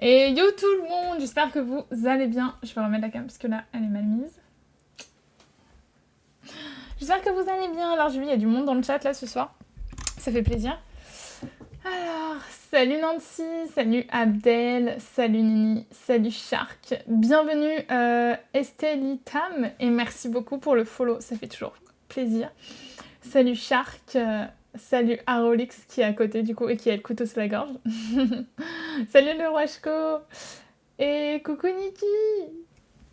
Et yo tout le monde, j'espère que vous allez bien. Je vais remettre la cam parce que là, elle est mal mise. J'espère que vous allez bien. Alors, j'ai vu, il y a du monde dans le chat là ce soir. Ça fait plaisir. Alors, salut Nancy, salut Abdel, salut Nini, salut Shark. Bienvenue Estelitam et merci beaucoup pour le follow, ça fait toujours plaisir. Salut Shark, salut Arolix qui est à côté du coup et qui a le couteau sous la gorge. Salut le Washko et coucou Niki.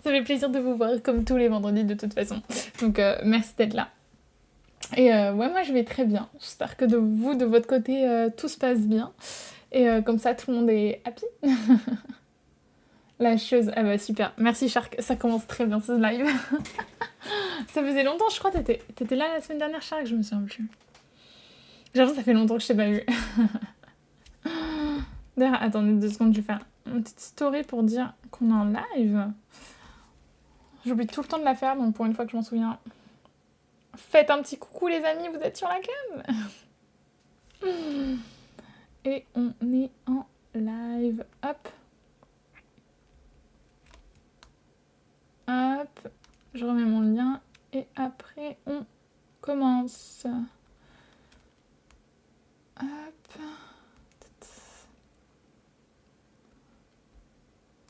Ça fait plaisir de vous voir comme tous les vendredis de toute façon. Donc merci d'être là. Et ouais, moi je vais très bien. J'espère que de votre côté, tout se passe bien. Et comme ça, tout le monde est happy. La chose, ah bah super. Merci Shark, ça commence très bien ce live. Ça faisait longtemps, je crois, t'étais là la semaine dernière Shark, je me souviens plus. J'avoue, ça fait longtemps que je t'ai pas vu. D'ailleurs, attendez 2 secondes, je vais faire une petite story pour dire qu'on est en live. J'oublie tout le temps de la faire, donc pour une fois que je m'en souviens... Faites un petit coucou les amis, vous êtes sur la cam. Et on est en live. Hop. Hop. Je remets mon lien. Et après, on commence. Hop.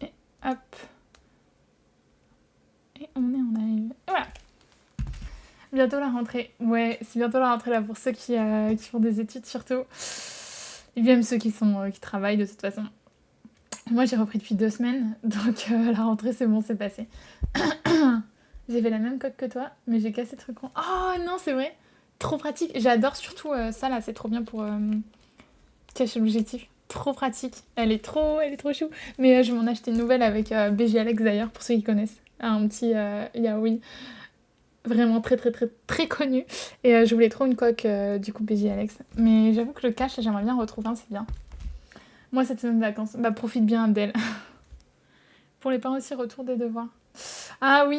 Et hop. Et on est en live. Et voilà. Bientôt la rentrée. Ouais, c'est bientôt la rentrée là pour ceux qui font des études surtout. Et même ceux qui travaillent de toute façon. Moi j'ai repris depuis 2 semaines, donc la rentrée c'est bon, c'est passé. J'ai fait la même coque que toi, mais j'ai cassé le truc rond. Oh non, c'est vrai. Trop pratique. J'adore surtout ça là, c'est trop bien pour cacher l'objectif. Trop pratique. Elle est trop chou. Mais je vais m'en acheter une nouvelle avec BG Alex d'ailleurs, pour ceux qui connaissent. Un petit yaoi. Vraiment très connu. Et je voulais trop une coque du coup BG Alex. Mais j'avoue que le cache, j'aimerais bien en retrouver un, c'est bien. Moi cette semaine de vacances, bah profite bien Abdel. Pour les parents aussi, retour des devoirs. Ah oui.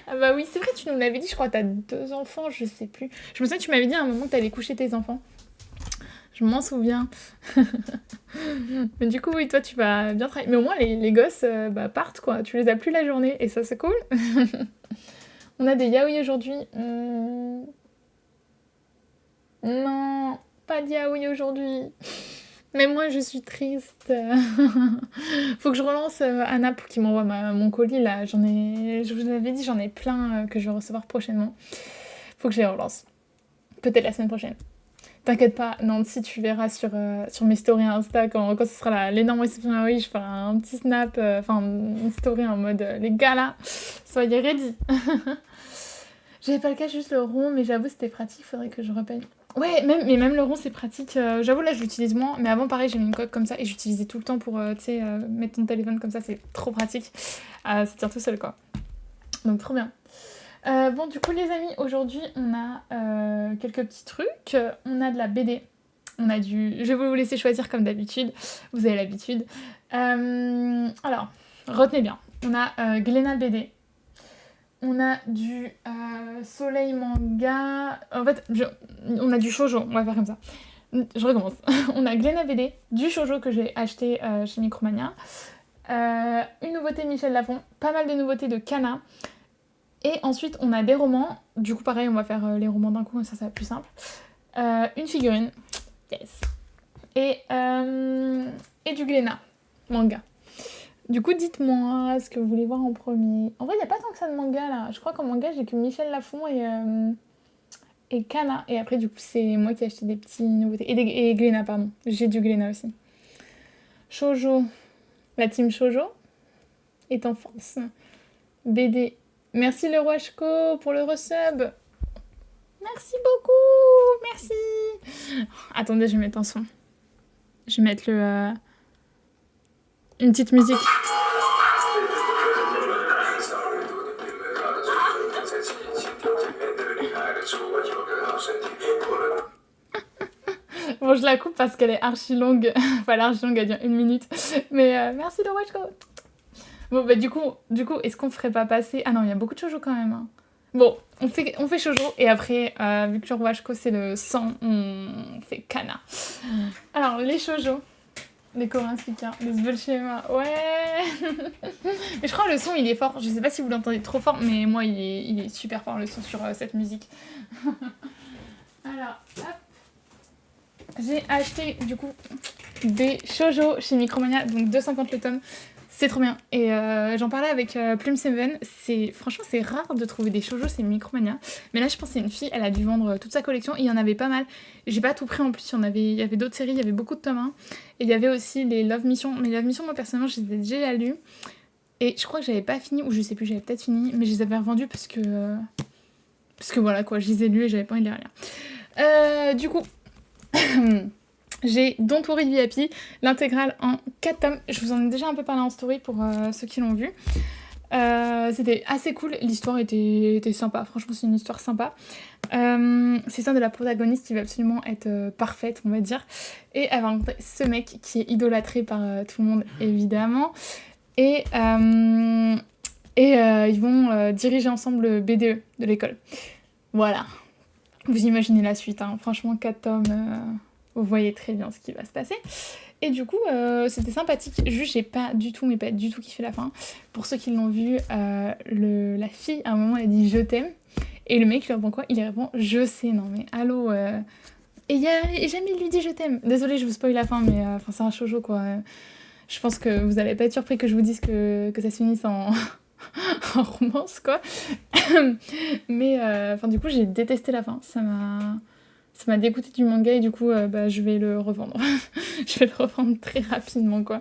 Ah bah oui, c'est vrai, tu nous l'avais dit, je crois que t'as 2 enfants, je sais plus. Je me souviens que tu m'avais dit à un moment que t'allais coucher tes enfants. Je m'en souviens. Mais du coup, oui, toi, tu vas bien travailler. Mais au moins, les gosses partent, quoi. Tu les as plus la journée, et ça, c'est cool. On a des yaoi aujourd'hui. Non, pas de yaoi aujourd'hui. Mais moi, je suis triste. Faut que je relance Anna pour qu'il m'envoie mon colis, là. Je vous avais dit, j'en ai plein que je vais recevoir prochainement. Faut que je les relance. Peut-être la semaine prochaine. T'inquiète pas, Nancy, tu verras sur mes stories Insta, quand ce sera l'énorme réception yaoi, je ferai un petit snap, une story en mode les gars là, soyez ready. J'avais pas le cas, juste le rond, mais j'avoue c'était pratique, faudrait que je repaye. Ouais, même le rond c'est pratique, j'avoue là je l'utilise moins, mais avant pareil j'avais une coque comme ça et j'utilisais tout le temps pour mettre ton téléphone comme ça, c'est trop pratique, ça tient tout seul quoi. Donc trop bien. Bon du coup les amis, aujourd'hui on a quelques petits trucs, on a de la BD, je vais vous laisser choisir comme d'habitude, vous avez l'habitude. Alors, retenez bien, on a Glénat BD, on a du Soleil Manga, en fait on a du shoujo, on va faire comme ça. Je recommence. On a Glénat BD, du shoujo que j'ai acheté chez Micromania, une nouveauté Michel Lafon, pas mal de nouveautés de Kana. Et ensuite, on a des romans. Du coup, pareil, on va faire les romans d'un coup, ça va être plus simple. Une figurine. Yes. Et du Glénat. Manga. Du coup, dites-moi ce que vous voulez voir en premier. En vrai, il n'y a pas tant que ça de manga, là. Je crois qu'en manga, j'ai que Michel Lafon et Kana. Et après, du coup, c'est moi qui ai acheté des petites nouveautés. Et Glénat, pardon. J'ai du Glénat aussi. Shoujo. La team Shoujo est en force. BD. Merci le roi Shko pour le resub. Merci beaucoup. Merci. Attendez, je vais mettre un son. Je vais mettre une petite musique. Bon, je la coupe parce qu'elle est archi longue. Enfin, elle est archi longue, elle dure 1 minute. Mais merci le roi Shko. Bon, bah du coup, est-ce qu'on ferait pas passer... Ah non, il y a beaucoup de shoujo quand même. Hein. Bon, on fait shoujo, et après, vu que le roi Shko, c'est le sang, on fait Kana. Alors, les shoujo, les Coréens speakers, les Sbulchema, ouais. Mais je crois que le son, il est fort. Je sais pas si vous l'entendez trop fort, mais moi, il est super fort, le son, sur cette musique. Alors, hop. J'ai acheté, du coup, des shoujo chez Micromania, donc 2,50 le tome. C'est trop bien. Et j'en parlais avec Plume Seven. Franchement, c'est rare de trouver des shoujo, c'est Micromania. Mais là, je pense que c'est une fille, elle a dû vendre toute sa collection. Et il y en avait pas mal. J'ai pas tout pris en plus. Il y avait d'autres séries, il y avait beaucoup de tomes 1. Et il y avait aussi les Love Mission. Mais Love Mission, moi, personnellement, je les ai déjà lues. Et je crois que j'avais pas fini, ou je sais plus, j'avais peut-être fini. Mais je les avais revendus parce que voilà, quoi, je les ai lus et j'avais pas envie de les relire. Du coup... J'ai Don't Worry Be Happy, l'intégrale en 4 tomes. Je vous en ai déjà un peu parlé en story pour ceux qui l'ont vu. C'était assez cool, l'histoire était sympa, franchement c'est une histoire sympa. C'est ça de la protagoniste qui va absolument être parfaite, on va dire. Et elle va rencontrer ce mec qui est idolâtré par tout le monde, évidemment. Et ils vont diriger ensemble le BDE de l'école. Voilà. Vous imaginez la suite, hein. Franchement 4 tomes... vous voyez très bien ce qui va se passer. Et du coup, c'était sympathique. Juste, j'ai pas du tout kiffé la fin. Pour ceux qui l'ont vu, la fille, à un moment, elle dit « je t'aime ». Et le mec, il lui répond quoi? Il lui répond « je sais ». Non mais, allô Et jamais il lui dit « je t'aime ». Désolée, je vous spoil la fin, mais c'est un shoujo, quoi. Je pense que vous allez pas être surpris que je vous dise que ça se finisse en... en romance, quoi. Mais, du coup, j'ai détesté la fin. Ça m'a dégoûté du manga et du coup, je vais le revendre. Je vais le revendre très rapidement, quoi.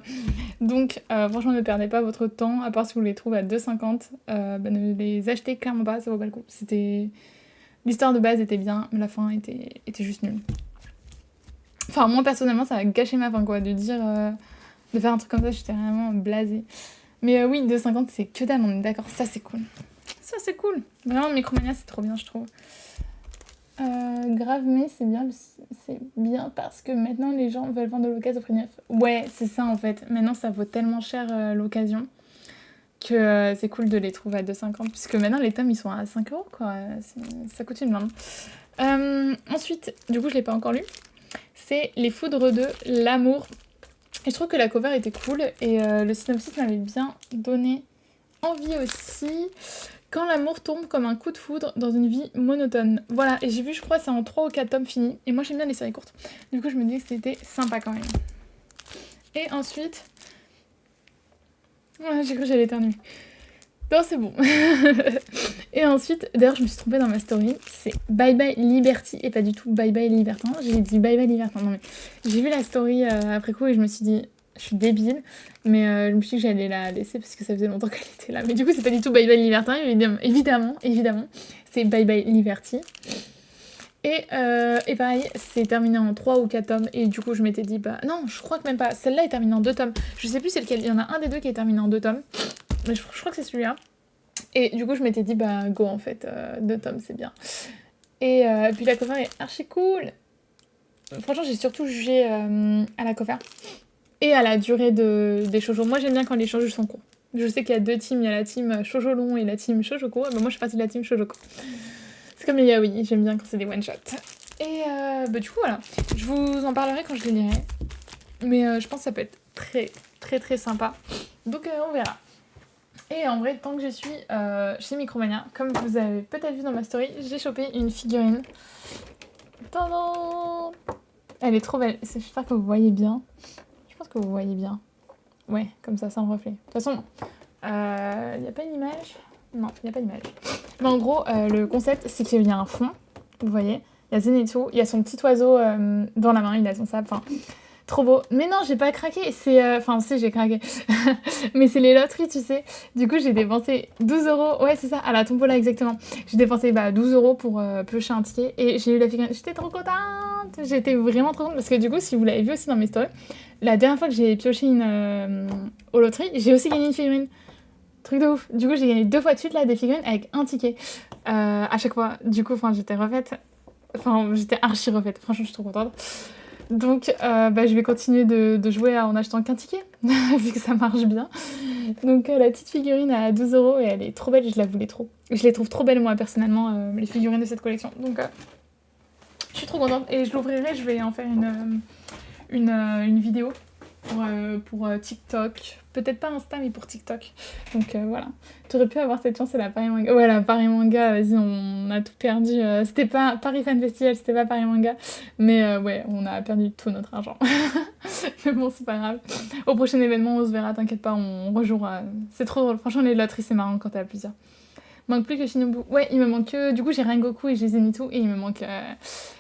Donc, franchement, ne perdez pas votre temps, à part si vous les trouvez à 2,50. Ne les achetez clairement pas, ça vaut pas le coup. L'histoire de base était bien, mais la fin était juste nulle. Enfin, moi, personnellement, ça a gâché ma fin, quoi, de faire un truc comme ça, j'étais vraiment blasée. Mais oui, 2,50, c'est que dalle, on est d'accord, ça c'est cool. Ça c'est cool. Vraiment, Micromania, c'est trop bien, je trouve. Grave, mais c'est bien parce que maintenant les gens veulent vendre de l'occasion au prix neuf. Ouais, c'est ça en fait. Maintenant, ça vaut tellement cher l'occasion que c'est cool de les trouver à 2,50. Puisque maintenant, les tomes, ils sont à 5 €, quoi. Ça coûte une blinde. Ensuite, du coup, je l'ai pas encore lu. C'est Les Foudres de l'amour. Et je trouve que la cover était cool et le synopsis m'avait bien donné envie aussi. Quand l'amour tombe comme un coup de foudre dans une vie monotone. Voilà, et j'ai vu, je crois, c'est en 3 ou 4 tomes finis. Et moi, j'aime bien les séries courtes. Du coup, je me dis que c'était sympa quand même. Et ensuite... Ouais, j'ai cru que j'allais éternuer. Non, c'est bon. Et ensuite, d'ailleurs, je me suis trompée dans ma story. C'est Bye Bye Liberty et pas du tout Bye Bye Libertin. J'ai dit Bye Bye Libertin. Non, mais j'ai vu la story après coup et je me suis dit... Je suis débile, mais je me suis dit que j'allais la laisser parce que ça faisait longtemps qu'elle était là. Mais du coup, c'est pas du tout Bye Bye Libertin, évidemment. C'est Bye Bye Liberty. Et pareil, c'est terminé en 3 ou 4 tomes. Et du coup, je m'étais dit, non, je crois que même pas. Celle-là est terminée en 2 tomes. Je sais plus c'est lequel. Il y en a un des deux qui est terminé en 2 tomes. Mais je crois que c'est celui-là. Et du coup, je m'étais dit, go en fait. 2 tomes, c'est bien. Et puis la cover est archi cool. Franchement, j'ai surtout jugé à la cover. Et à la durée des shoujo. Moi, j'aime bien quand les shoujo sont courts. Je sais qu'il y a 2 teams. Il y a la team shoujo long et la team shoujo court. Mais moi, je suis partie de la team shoujo court. C'est comme les yaoi. J'aime bien quand c'est des one-shot. Et du coup, voilà. Je vous en parlerai quand je les lirai. Mais je pense que ça peut être très, très, très sympa. Donc, on verra. Et en vrai, tant que je suis chez Micromania, comme vous avez peut-être vu dans ma story, j'ai chopé une figurine. Tadam! Elle est trop belle. J'espère que vous voyez bien. Je pense que vous voyez bien. Ouais, comme ça, sans reflet. De toute façon, il n'y a pas une image. Non, il n'y a pas d'image. Mais en gros, le concept, c'est qu'il y a un fond. Vous voyez, il y a Zenitsu, il y a son petit oiseau dans la main, il a son sable. Enfin, trop beau. Mais non, j'ai pas craqué. Enfin, si, j'ai craqué. Mais c'est les loteries, tu sais. Du coup, j'ai dépensé 12 €. Ouais, c'est ça, à la tombola, exactement. J'ai dépensé 12 € pour piocher un ticket. Et j'ai eu la figurine. J'étais trop contente. J'étais vraiment trop contente. Parce que du coup, si vous l'avez vu aussi dans mes stories, la dernière fois que j'ai pioché aux loteries, j'ai aussi gagné une figurine. Truc de ouf. Du coup, j'ai gagné 2 fois de suite là, des figurines avec un ticket. À chaque fois. Du coup, j'étais refaite. Enfin, j'étais archi refaite. Franchement, je suis trop contente. Donc, je vais continuer de jouer en achetant qu'un ticket, vu que ça marche bien. Donc, la petite figurine à 12 € et elle est trop belle, je la voulais trop. Je les trouve trop belles, moi, personnellement, les figurines de cette collection. Donc, je suis trop contente. Et je l'ouvrirai, je vais en faire une vidéo pour TikTok. Peut-être pas Insta, mais pour TikTok. Donc voilà. Tu aurais pu avoir cette chance à la Paris Manga. Ouais, la Paris Manga, vas-y, on a tout perdu. C'était pas Paris Fan Festival, c'était pas Paris Manga. Mais ouais, on a perdu tout notre argent. Mais bon, c'est pas grave. Au prochain événement, on se verra, t'inquiète pas, on rejouera. C'est trop drôle. Franchement, les loteries, c'est marrant quand t'es à plusieurs. Manque plus que Shinobu. Ouais, il me manque que... Du coup, j'ai Rengoku et j'ai Zenitsu et il me manque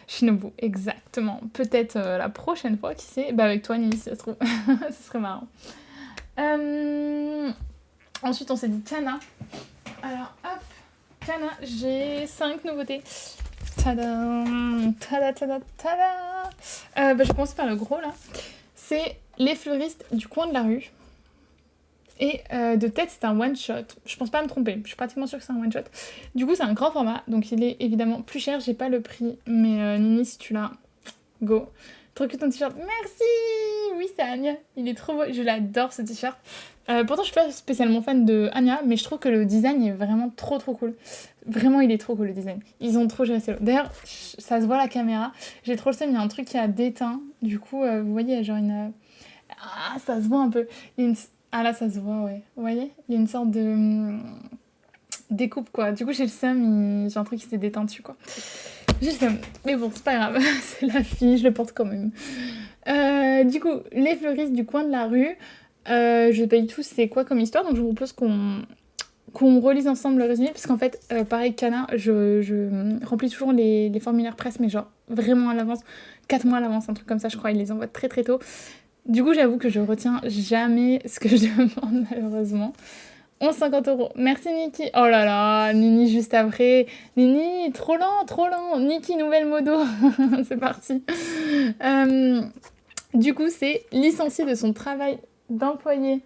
Shinobu. Exactement. Peut-être la prochaine fois, qui sait. Avec toi, Nini, si ça se trouve. Ce serait marrant. Ensuite, on s'est dit Kana. Alors, hop. Kana, j'ai 5 nouveautés. Tadam! Tada, tada, tada! Je vais commencer par le gros, là. C'est Les Fleuristes du coin de la rue. Et de tête, c'est un one-shot. Je pense pas me tromper, je suis pratiquement sûre que c'est un one-shot. Du coup, c'est un grand format, donc il est évidemment plus cher. J'ai pas le prix, mais Nini, si tu l'as, go. Trop que ton t-shirt. Merci! Oui, c'est Anya. Il est trop beau. Je l'adore, ce t-shirt. Pourtant, je suis pas spécialement fan de Anya, mais je trouve que le design est vraiment trop cool. Vraiment, il est trop cool, le design. Ils ont trop géré ça. D'ailleurs, ça se voit à la caméra. J'ai trop le seum, il y a un truc qui a déteint. Du coup, vous voyez, il y a genre une... Ah, ça se voit un peu. Il y a une... Ah là, ça se voit, ouais. Vous voyez? Il y a une sorte de découpe, quoi. Du coup, j'ai le seum, j'ai un truc qui s'est déteint dessus, quoi. J'ai le seum. Mais bon, c'est pas grave. C'est la fille, je le porte quand même. Du coup, les fleuristes du coin de la rue. Je sais pas du tout c'est quoi comme histoire, donc je vous propose qu'on relise ensemble le résumé, parce qu'en fait, pareil, Cana, je remplis toujours les formulaires presse, mais genre vraiment à l'avance, 4 mois à l'avance, un truc comme ça, je crois, ils les envoient très très tôt. Du coup, j'avoue que je retiens jamais ce que je demande, malheureusement. 11,50 €. Merci Niki. Oh là là, Nini juste après. Nini, trop lent, trop lent. Niki, nouvelle modo. C'est parti. Du coup, c'est licencié de son travail d'employé.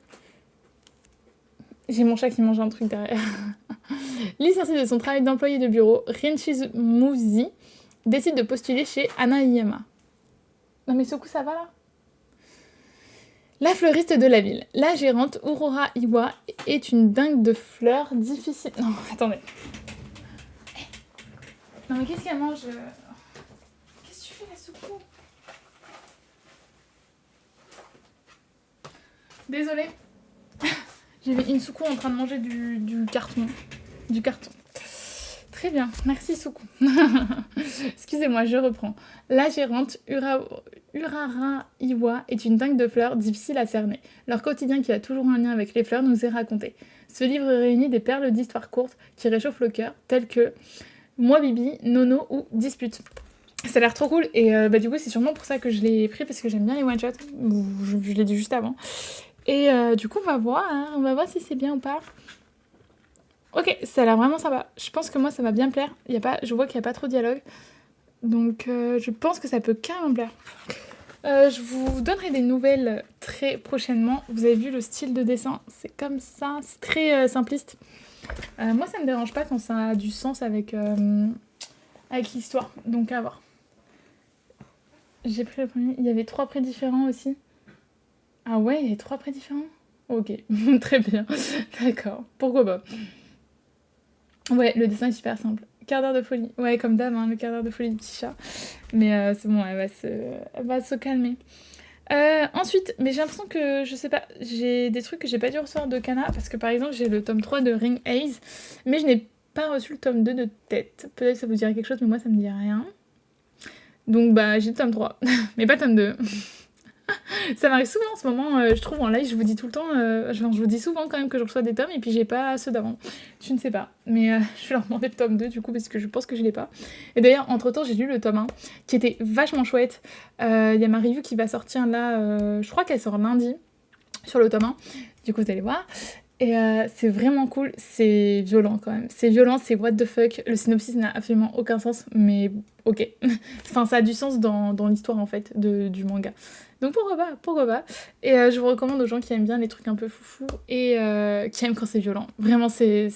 J'ai mon chat qui mange un truc derrière. Licencié de son travail d'employé de bureau, Rinchiz Mouzi décide de postuler chez Anna Iyama. Non mais Soku, ça va là? La fleuriste de la ville. La gérante Aurora Iwa est une dingue de fleurs difficiles. Non, attendez. Non mais qu'est-ce qu'elle mange? Qu'est-ce que tu fais la Soku? Désolée. J'ai vu une Soukou en train de manger du carton. Du carton. Très bien, merci Soukou. Excusez-moi, je reprends. La gérante Urara Iwa est une dingue de fleurs difficile à cerner. Leur quotidien qui a toujours un lien avec les fleurs nous est raconté. Ce livre réunit des perles d'histoires courtes qui réchauffent le cœur, telles que Moi Bibi, Nono ou Dispute. Ça a l'air trop cool et du coup c'est sûrement pour ça que je l'ai pris parce que j'aime bien les one-shots. Je l'ai dit juste avant. Et du coup on va voir si c'est bien ou pas. Ok, ça a l'air vraiment sympa. Je pense que moi ça va bien plaire. Je vois qu'il n'y a pas trop de dialogue. Donc je pense que ça peut carrément plaire. Je vous donnerai des nouvelles très prochainement. Vous avez vu le style de dessin, c'est comme ça, c'est très simpliste. Moi ça me dérange pas quand ça a du sens avec l'histoire. Donc à voir. J'ai pris le premier. Il y avait 3 prix différents aussi. Ah ouais, il y avait 3 prix différents? Ok, très bien. D'accord, pourquoi pas. Ouais, le dessin est super simple. Quart d'heure de folie. Ouais, comme d'hab, hein, le quart d'heure de folie du petit chat. Mais c'est bon, elle va se calmer. Ensuite, mais j'ai l'impression que, je sais pas, j'ai des trucs que j'ai pas dû recevoir de Kana, parce que par exemple, j'ai le tome 3 de Ring Ace, mais je n'ai pas reçu le tome 2 de tête. Peut-être que ça vous dirait quelque chose, mais moi ça me dit rien. Donc j'ai le tome 3, mais pas le tome 2. Ça m'arrive souvent en ce moment, je trouve en live, je vous dis tout le temps, je vous dis souvent quand même que je reçois des tomes et puis j'ai pas ceux d'avant. Je ne sais pas, mais je vais leur demander le tome 2 du coup parce que je pense que je l'ai pas. Et d'ailleurs, entre temps, j'ai lu le tome 1 qui était vachement chouette. Il y a ma review qui va sortir là, je crois qu'elle sort lundi sur le tome 1. Du coup, vous allez voir. Et c'est vraiment cool, c'est violent quand même. C'est violent, c'est what the fuck. Le synopsis n'a absolument aucun sens, mais ok. Enfin, ça a du sens dans l'histoire en fait du manga. Donc pourquoi pas. Et je vous recommande aux gens qui aiment bien les trucs un peu foufou et qui aiment quand c'est violent. Vraiment, c'est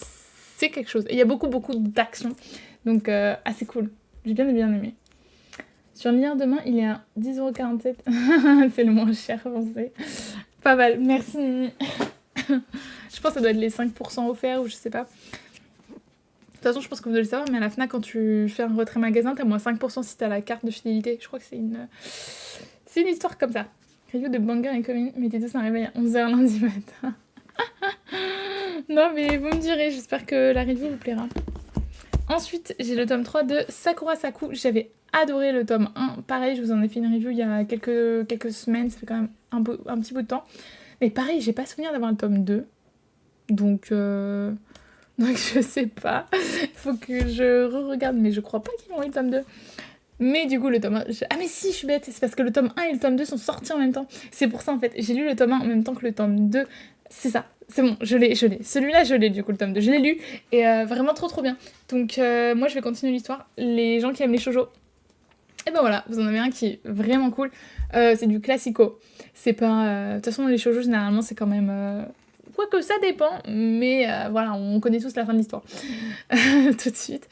quelque chose. Et il y a beaucoup d'action, donc assez cool. J'ai bien aimé. Sur Lire Demain, il est à 10,47 €. C'est le moins cher français. Pas mal, merci Nini. Je pense que ça doit être les 5% offerts ou je sais pas. De toute façon, je pense que vous devez le savoir, mais à la FNAC, quand tu fais un retrait magasin, t'as moins 5% si t'as la carte de fidélité. Je crois que c'est une histoire comme ça. Review de Banger et Commune, mettez tous un réveil à 11h lundi matin. Non, mais vous me direz, j'espère que la review vous plaira. Ensuite, j'ai le tome 3 de Sakura Saku. J'avais adoré le tome 1. Pareil, je vous en ai fait une review il y a quelques semaines, ça fait quand même un petit bout de temps. Mais pareil, j'ai pas souvenir d'avoir le tome 2. Donc je sais pas. Faut que je re-regarde, mais je crois pas qu'ils ont eu le tome 2. Mais du coup, le tome 1... Ah mais si, je suis bête. C'est parce que le tome 1 et le tome 2 sont sortis en même temps. C'est pour ça, en fait. J'ai lu le tome 1 en même temps que le tome 2. C'est ça. C'est bon, je l'ai. Celui-là, je l'ai, du coup, le tome 2. Je l'ai lu. Et vraiment trop bien. Donc moi, je vais continuer l'histoire. Les gens qui aiment les shoujo, et ben voilà, vous en avez un qui est vraiment cool. C'est du classico. C'est pas... De toute façon, les shoujo, généralement, c'est quand même... Quoique ça dépend, mais voilà, on connaît tous la fin de l'histoire. Tout de suite.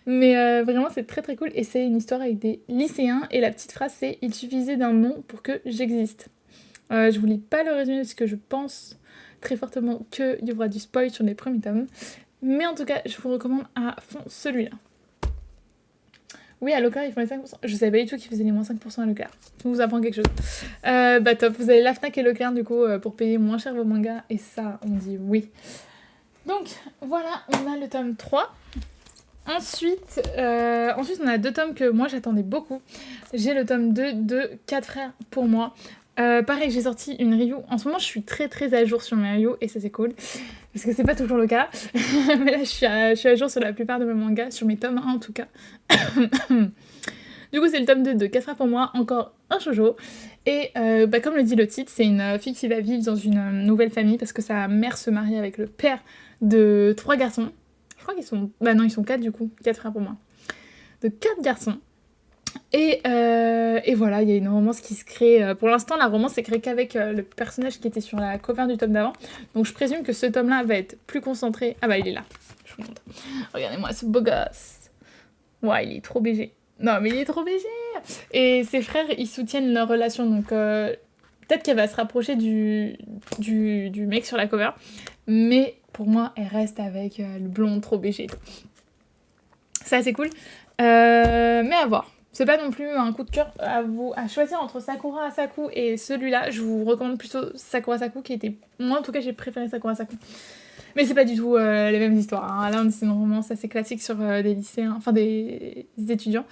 Mais vraiment, c'est très très cool. Et c'est une histoire avec des lycéens. Et la petite phrase, c'est « Il suffisait d'un nom pour que j'existe ». Je vous lis pas le résumé parce que je pense très fortement qu'il y aura du spoil sur les premiers tomes. Mais en tout cas, je vous recommande à fond celui-là. Oui, à Leclerc, ils font les 5%. Je savais pas du tout qu'ils faisaient les moins 5% à Leclerc. On vous apprend quelque chose. Bah top, vous avez la Fnac et Leclerc du coup pour payer moins cher vos mangas. Et ça, on dit oui. Donc voilà, on a le tome 3. Ensuite, on a 2 tomes que moi j'attendais beaucoup. J'ai le tome 2 de 4 frères pour moi. Pareil, j'ai sorti une review. En ce moment, je suis très très à jour sur mes reviews et ça c'est cool. Parce que c'est pas toujours le cas. Mais là, je suis à jour sur la plupart de mes mangas, sur mes tomes 1 en tout cas. Du coup, c'est le tome 2 de 4 frères pour moi, encore un shoujo. Et comme le dit le titre, c'est une fille qui va vivre dans une nouvelle famille parce que sa mère se marie avec le père de 3 garçons. Je crois qu'ils sont... Bah non, ils sont 4 du coup, 4 frères pour moi. De 4 garçons. Et voilà, il y a une romance qui se crée. Pour l'instant, la romance s'est créée qu'avec le personnage qui était sur la cover du tome d'avant. Donc je présume que ce tome-là va être plus concentré. Ah bah il est là, je vous montre. Regardez-moi ce beau gosse. Ouais, il est trop BG. Non, mais il est trop BG. Et ses frères, ils soutiennent leur relation. Donc peut-être qu'elle va se rapprocher du mec sur la cover. Mais pour moi, elle reste avec le blond trop BG. C'est assez cool. Mais à voir. C'est pas non plus un coup de cœur à choisir entre Sakura Asaku et celui-là. Je vous recommande plutôt Sakura Asaku qui était... Moi en tout cas j'ai préféré Sakura Asaku. Mais c'est pas du tout les mêmes histoires. Hein. Là c'est une romance assez classique sur des lycéens, enfin des étudiants.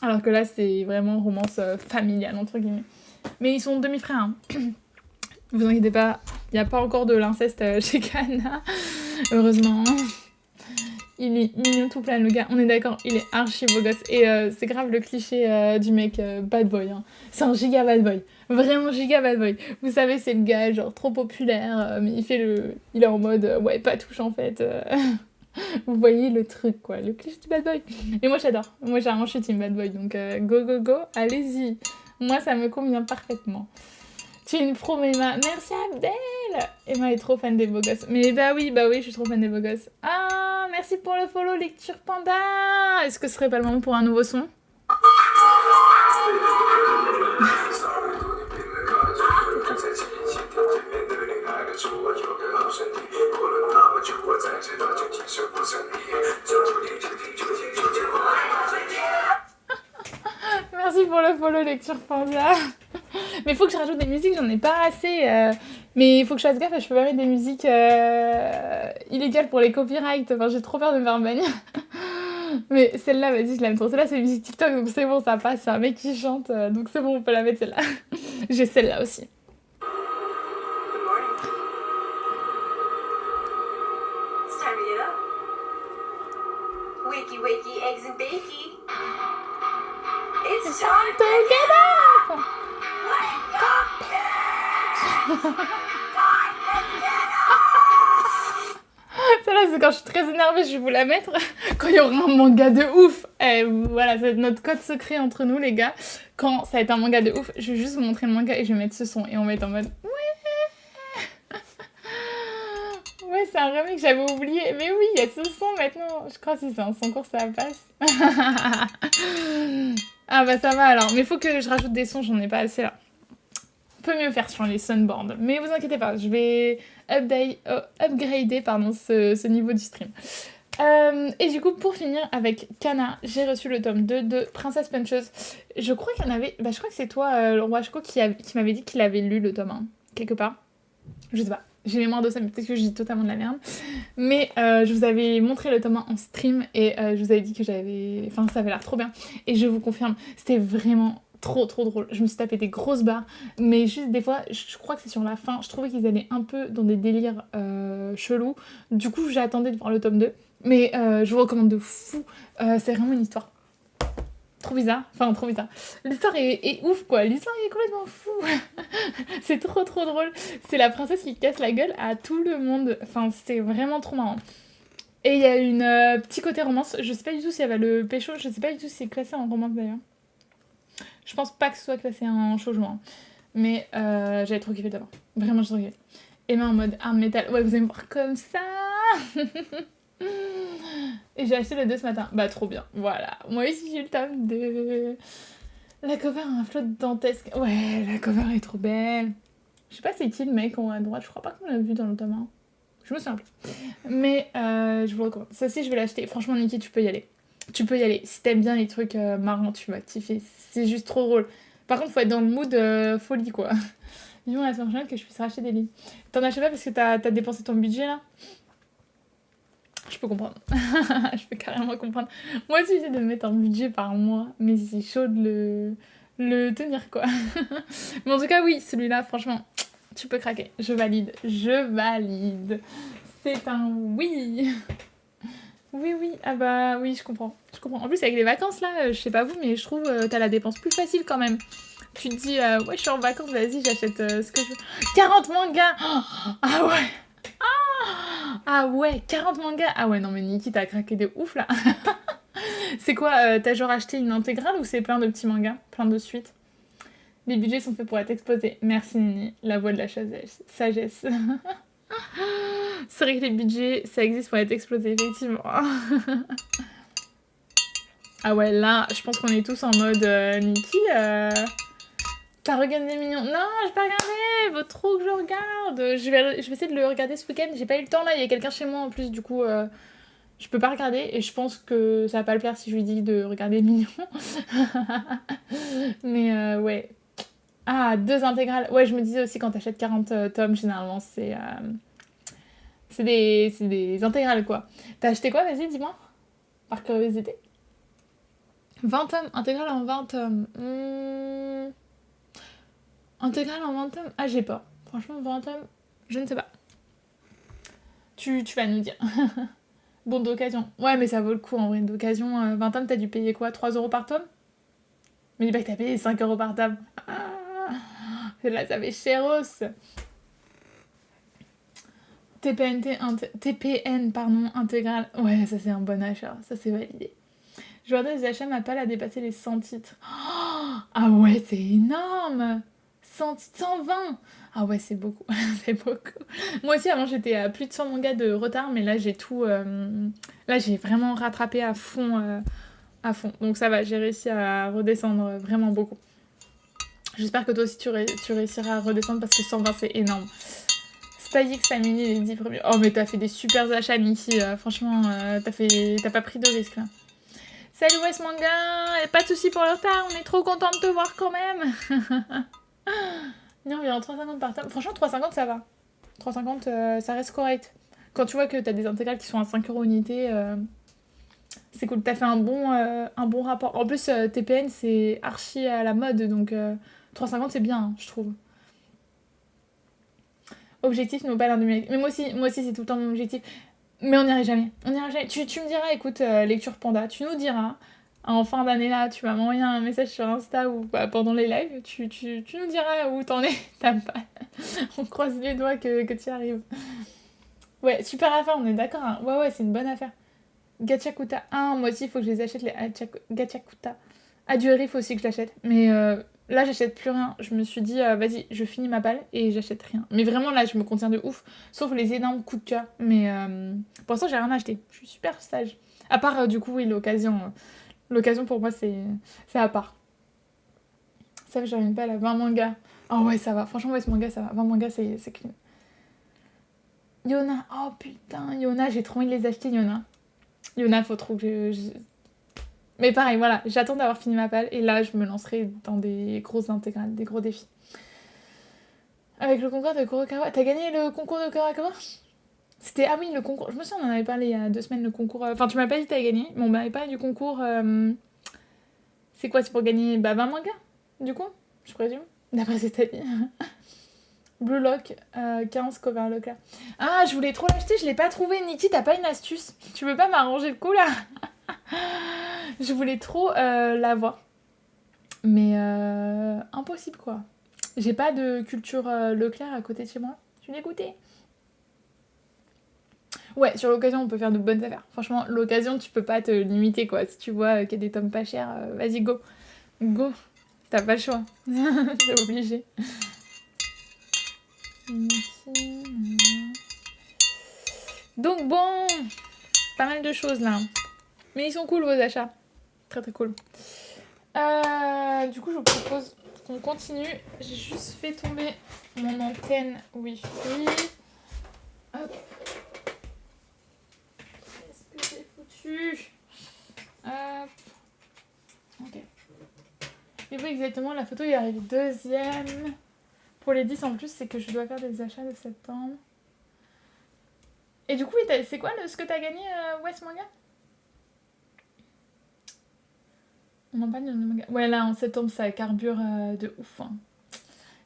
Alors que là c'est vraiment romance familiale entre guillemets. Mais ils sont demi-frères. Hein. Vous inquiétez pas, il n'y a pas encore de l'inceste chez Kana. Heureusement. Il est mignon tout plein le gars, on est d'accord, il est archi beau gosse. Et c'est grave le cliché du mec bad boy. Hein. C'est un giga bad boy, vraiment giga bad boy. Vous savez, c'est le gars genre trop populaire, mais il est en mode ouais, pas touche en fait. Vous voyez le truc quoi, le cliché du bad boy. Et moi j'adore, moi j'ai un je suis team bad boy, donc go go go, allez-y. Moi ça me convient parfaitement. Tu es une pro, Emma. Merci Abdel. Emma est trop fan des beaux gosses. Mais bah oui, je suis trop fan des beaux gosses. Ah, merci pour le follow, Lecture Panda. Est-ce que ce serait pas le moment pour un nouveau son? Merci pour le follow, Lecture Panda. Mais faut que je rajoute des musiques, j'en ai pas assez. Mais il faut que je fasse gaffe, je peux pas mettre des musiques illégales pour les copyrights. Enfin, j'ai trop peur de me faire bannir. Mais celle-là, vas-y, je l'aime trop. Celle-là, c'est une musique TikTok, donc c'est bon, ça passe. C'est un mec qui chante, donc c'est bon, on peut la mettre celle-là. J'ai celle-là aussi. Wakey, wakey, eggs and bakey. It's time to get up! Celle-là, c'est quand je suis très énervée, je vais vous la mettre. Quand il y aura un manga de ouf. Et voilà, c'est notre code secret entre nous, les gars. Quand ça va être un manga de ouf, je vais juste vous montrer le manga et je vais mettre ce son. Et on va être en mode... Ouais, ouais, c'est un remake, j'avais oublié. Mais oui, il y a ce son maintenant. Je crois que si c'est un son court, ça passe. Ah bah ça va alors. Mais faut que je rajoute des sons, j'en ai pas assez là. Peut mieux faire sur les sunboards. Mais vous inquiétez pas, je vais upgrader ce niveau du stream. Et du coup, pour finir avec Kana, j'ai reçu le tome 2 de Princesse Puncheuse. Je crois qu'il y en avait... Bah, je crois que c'est toi, le roi Shiko, qui m'avait dit qu'il avait lu le tome 1, quelque part. Je sais pas. J'ai mémoire de ça, mais peut-être que je dis totalement de la merde. Mais je vous avais montré le tome 1 en stream et je vous avais dit que j'avais... Enfin, ça avait l'air trop bien. Et je vous confirme, c'était vraiment... trop drôle, je me suis tapé des grosses barres, mais juste des fois, je crois que c'est sur la fin, je trouvais qu'ils allaient un peu dans des délires chelous, du coup j'attendais de voir le tome 2, mais je vous recommande de fou, c'est vraiment une histoire trop bizarre, l'histoire est ouf quoi, l'histoire est complètement fou, c'est trop drôle, c'est la princesse qui casse la gueule à tout le monde, enfin c'est vraiment trop marrant. Et il y a une petit côté romance, je sais pas du tout si elle va le pécho, je sais pas du tout si c'est classé en romance d'ailleurs. Je pense pas que ce soit classé en shoujo, hein. Mais j'avais trop kiffé d'abord. Vraiment, j'ai trop kiffé. Emma en mode hard metal. Ouais, vous allez me voir comme ça. Et j'ai acheté le 2 ce matin. Bah, trop bien. Voilà. Moi aussi, j'ai le tome 2. La cover a un flot dantesque. Ouais, la cover est trop belle. Je sais pas c'est qui le mec en haut à droite. Je crois pas qu'on l'a vu dans le tome 1. Je me souviens plus. Mais je vous le recommande. Ça aussi, je vais l'acheter. Franchement, Niki, tu peux y aller. Tu peux y aller. Si t'aimes bien les trucs marrants, tu vas kiffer. C'est juste trop drôle. Par contre, faut être dans le mood folie, quoi. Disons la semaine prochaine que je puisse racheter des livres. T'en achètes pas parce que t'as dépensé ton budget, là? Je peux comprendre. Je peux carrément comprendre. Moi aussi, j'essaie de mettre un budget par mois, mais c'est chaud de le tenir, quoi. Mais en tout cas, oui, celui-là, franchement, tu peux craquer. Je valide. Je valide. C'est un oui. Oui, oui. Ah bah oui, je comprends. Je comprends. En plus, avec les vacances, là, je sais pas vous, mais je trouve t'as la dépense plus facile quand même. Tu te dis, ouais, je suis en vacances, vas-y, j'achète ce que je veux. 40 mangas. Ah ouais. Ah ouais, 40 mangas. Ah ouais, non mais Niki, t'as craqué de ouf là. C'est quoi, t'as genre acheté une intégrale ou c'est plein de petits mangas, plein de suites? Les budgets sont faits pour être explosés. Merci Nini, la voix de la sagesse. C'est vrai que les budgets, ça existe pour être explosé, effectivement. Ah ouais, là, je pense qu'on est tous en mode Niki, t'as regardé Mignon? Non, j'ai pas regardé, il faut trop que je regarde. Je vais essayer de le regarder ce week-end. J'ai pas eu le temps là, il y a quelqu'un chez moi en plus, du coup, je peux pas regarder et je pense que ça va pas le faire si je lui dis de regarder Mignon. Mais ouais. Ah, 2 intégrales. Ouais, je me disais aussi quand t'achètes 40 tomes, généralement, c'est des intégrales quoi. T'as acheté quoi? Vas-y, dis-moi. Par curiosité. 20 tomes, intégrale en 20 tomes. Intégrale en 20 tomes? Ah, j'ai pas. Franchement, 20 tomes, je ne sais pas. Tu vas nous dire. Bon, d'occasion. Ouais, mais ça vaut le coup en vrai. D'occasion, 20 tomes, t'as dû payer quoi? 3 € par tome? Mais dis pas que t'as payé 5 € par tome. Ah, là, ça fait chéros. TPN, pardon, intégral. Ouais, ça c'est un bon achat. Ça c'est validé. Je vois des achats ma palle a dépassé les 100 titres. Oh, ah ouais, c'est énorme. 100 titres, 120. Ah ouais, c'est beaucoup. C'est beaucoup. Moi aussi, avant, j'étais à plus de 100 mangas de retard, mais là, j'ai tout... Là, j'ai vraiment rattrapé à fond. À fond. Donc ça va, j'ai réussi à redescendre vraiment beaucoup. J'espère que toi aussi, tu réussiras à redescendre parce que 120, c'est énorme. Spy X Family, les 10 premiers. Oh, mais t'as fait des super achats, Niki. Franchement, t'as pas pris de risque, là. Salut West Manga, pas de soucis pour le retard, on est trop content de te voir quand même. Non, environ 3,50 par tome. Franchement, 3,50 ça va. 3,50 ça reste correct. Quand tu vois que t'as des intégrales qui sont à 5 € unité, c'est cool. T'as fait un bon rapport. En plus, TPN c'est archi à la mode, donc 3,50 c'est bien, hein, je trouve. Objectif, nous pas l'un numérique. Mais moi aussi c'est tout le temps mon objectif. Mais on n'irait jamais. On n'ira jamais. Tu me diras, écoute, lecture panda, tu nous diras. En fin d'année là, tu vas m'envoyer un message sur Insta ou bah, pendant les lives, tu nous diras où t'en es. T'as pas. On croise les doigts que tu y arrives. Ouais, super affaire, on est d'accord. Hein. Ouais, c'est une bonne affaire. Gachakuta 1, moi aussi, il faut que je les achète, les Gachakuta. Adueri, il faut aussi que je l'achète. Mais là, j'achète plus rien. Je me suis dit, vas-y, je finis ma palle et j'achète rien. Mais vraiment, là, je me contiens de ouf. Sauf les énormes coups de cœur. Mais pour l'instant, j'ai rien acheté. Je suis super sage. À part, du coup, oui, l'occasion. L'occasion, pour moi, c'est à part. Ça, j'aurais une palle à 20 mangas. Oh ouais, ça va. Franchement, ouais, ce manga, ça va. 20 mangas, c'est clean. Yona. Oh putain, Yona, j'ai trop envie de les acheter, Yona. Yona, faut trop que Mais pareil, voilà, j'attends d'avoir fini ma palle et là, je me lancerai dans des grosses intégrales, des gros défis. Avec le concours de Kurokawa. T'as gagné le concours de Kurokawa? C'était... Ah oui, le concours. Je me souviens, on en avait parlé il y a 2 semaines, le concours... Enfin, tu m'as pas dit que t'avais gagné, mais on m'avait parlé du concours... C'est quoi? C'est pour gagner 20 mangas, du coup? Je présume. D'après cette avis. Blue Lock, 15 cover lock là. Ah, je voulais trop l'acheter, je l'ai pas trouvé. Niki, t'as pas une astuce? Tu veux pas m'arranger le coup là? Je voulais trop l'avoir. Mais impossible quoi. J'ai pas de culture Leclerc à côté de chez moi. Je suis dégoûtée. Ouais, sur l'occasion, on peut faire de bonnes affaires. Franchement, l'occasion, tu peux pas te limiter quoi. Si tu vois qu'il y a des tomes pas chers, vas-y, go. Go. T'as pas le choix. T'es obligé. Donc bon, pas mal de choses là. Mais ils sont cool vos achats. Très très cool. Du coup, je vous propose qu'on continue. J'ai juste fait tomber mon antenne Wi-Fi. Hop. Qu'est-ce que j'ai foutu? Et oui, exactement, la photo est arrivée deuxième. Pour les 10 en plus, c'est que je dois faire des achats de septembre. Et du coup, c'est quoi ce que t'as gagné, West Manga? On en parle de manga. Ouais, là, en septembre, ça carbure de ouf. Hein.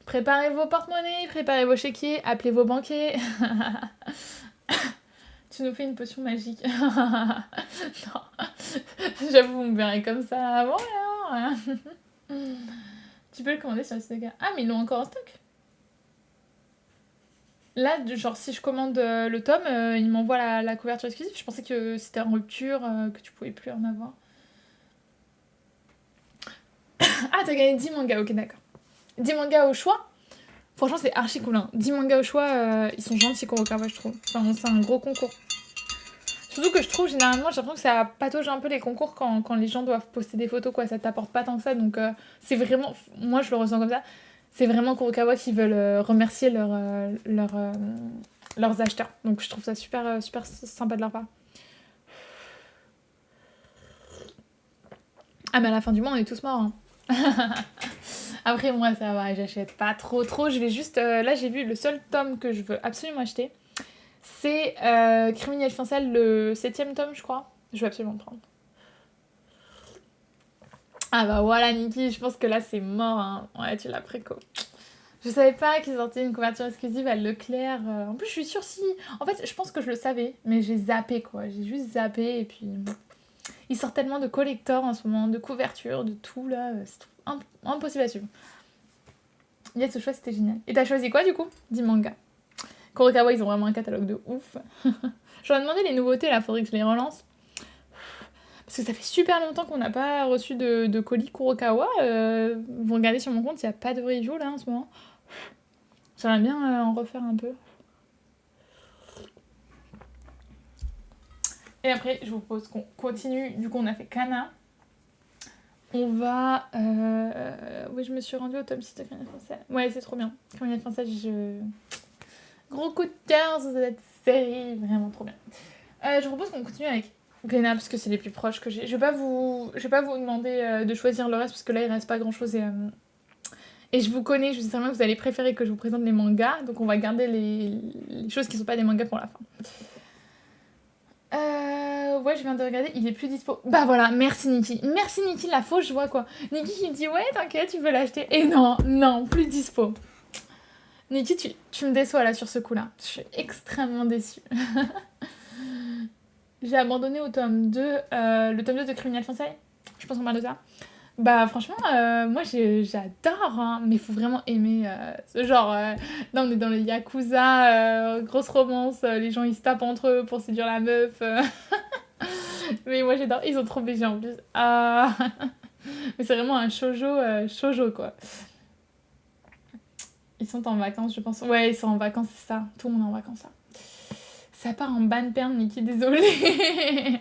Préparez vos porte-monnaies, préparez vos chéquiers, appelez vos banquiers. Tu nous fais une potion magique. Non. J'avoue, vous me verrez comme ça avant, alors. Tu peux le commander sur le site de gars. Ah, mais ils l'ont encore en stock. Là, genre, si je commande le tome, il m'envoie la couverture exclusive. Je pensais que c'était en rupture, que tu pouvais plus en avoir. Ah, t'as gagné 10 mangas, ok, d'accord. 10 mangas au choix. Franchement, c'est archi cool. Hein. 10 mangas au choix, ils sont gentils, Kurokawa, je trouve. Enfin, c'est un gros concours. Surtout que je trouve, généralement, j'ai l'impression que ça patauge un peu les concours quand les gens doivent poster des photos, quoi. Ça t'apporte pas tant que ça. Donc, c'est vraiment. Moi, je le ressens comme ça. C'est vraiment Kurokawa qui veulent remercier leurs acheteurs. Donc, je trouve ça super, super sympa de leur part. Ah, mais à la fin du mois, on est tous morts. Hein. Après, moi, ça va, j'achète pas trop. Je vais juste. Là, j'ai vu le seul tome que je veux absolument acheter. C'est Criminel Fiancel, le 7ème tome, je crois. Je vais absolument le prendre. Ah bah voilà, Niki, je pense que là, c'est mort. Hein. Ouais, tu l'as préco. Je savais pas qu'ils sortaient une couverture exclusive à Leclerc. En plus, je suis sûre si. En fait, je pense que je le savais, mais j'ai zappé, quoi. J'ai juste zappé, et puis. Ils sortent tellement de collectors en ce moment, de couvertures, de tout, là. C'est impossible à suivre. Yes, ce choix, c'était génial. Et t'as choisi quoi, du coup? 10 mangas. Kurokawa, ils ont vraiment un catalogue de ouf. J'aurais demandé les nouveautés, là, faudrait que je les relance. Parce que ça fait super longtemps qu'on n'a pas reçu de colis Kurokawa. Vous regardez sur mon compte, il n'y a pas de review, là, en ce moment. J'aimerais bien en refaire un peu. Et après, je vous propose qu'on continue. Du coup, on a fait Kana. On va... Oui, je me suis rendue au tome 6 de Criminel Français. Ouais, c'est trop bien. Criminel Français, Gros coup de cœur sur cette série. Vraiment trop bien. Je vous propose qu'on continue avec Glénat, parce que c'est les plus proches que j'ai. Je vais pas vous demander de choisir le reste, parce que là, il reste pas grand-chose. Et je vous connais, je sais très bien que vous allez préférer que je vous présente les mangas. Donc, on va garder les choses qui sont pas des mangas pour la fin. Ouais, je viens de regarder, il est plus dispo. Bah voilà, merci Niki. Merci Niki, la fausse joie quoi. Niki qui me dit ouais, t'inquiète, tu veux l'acheter. Et non, plus dispo. Niki, tu me déçois là sur ce coup-là. Je suis extrêmement déçue. J'ai abandonné au tome 2, le tome 2 de Criminel Français. Je pense qu'on parle de ça. Bah franchement, moi j'adore, hein, mais il faut vraiment aimer ce genre. Là on est dans les Yakuza, grosse romance, les gens ils se tapent entre eux pour séduire la meuf. Mais moi j'adore, ils ont trop BG en plus. Ah. Mais c'est vraiment un shoujo quoi. Ils sont en vacances je pense. Ouais ils sont en vacances c'est ça, tout le monde est en vacances là. Ça part en ban perle, Niki, désolée.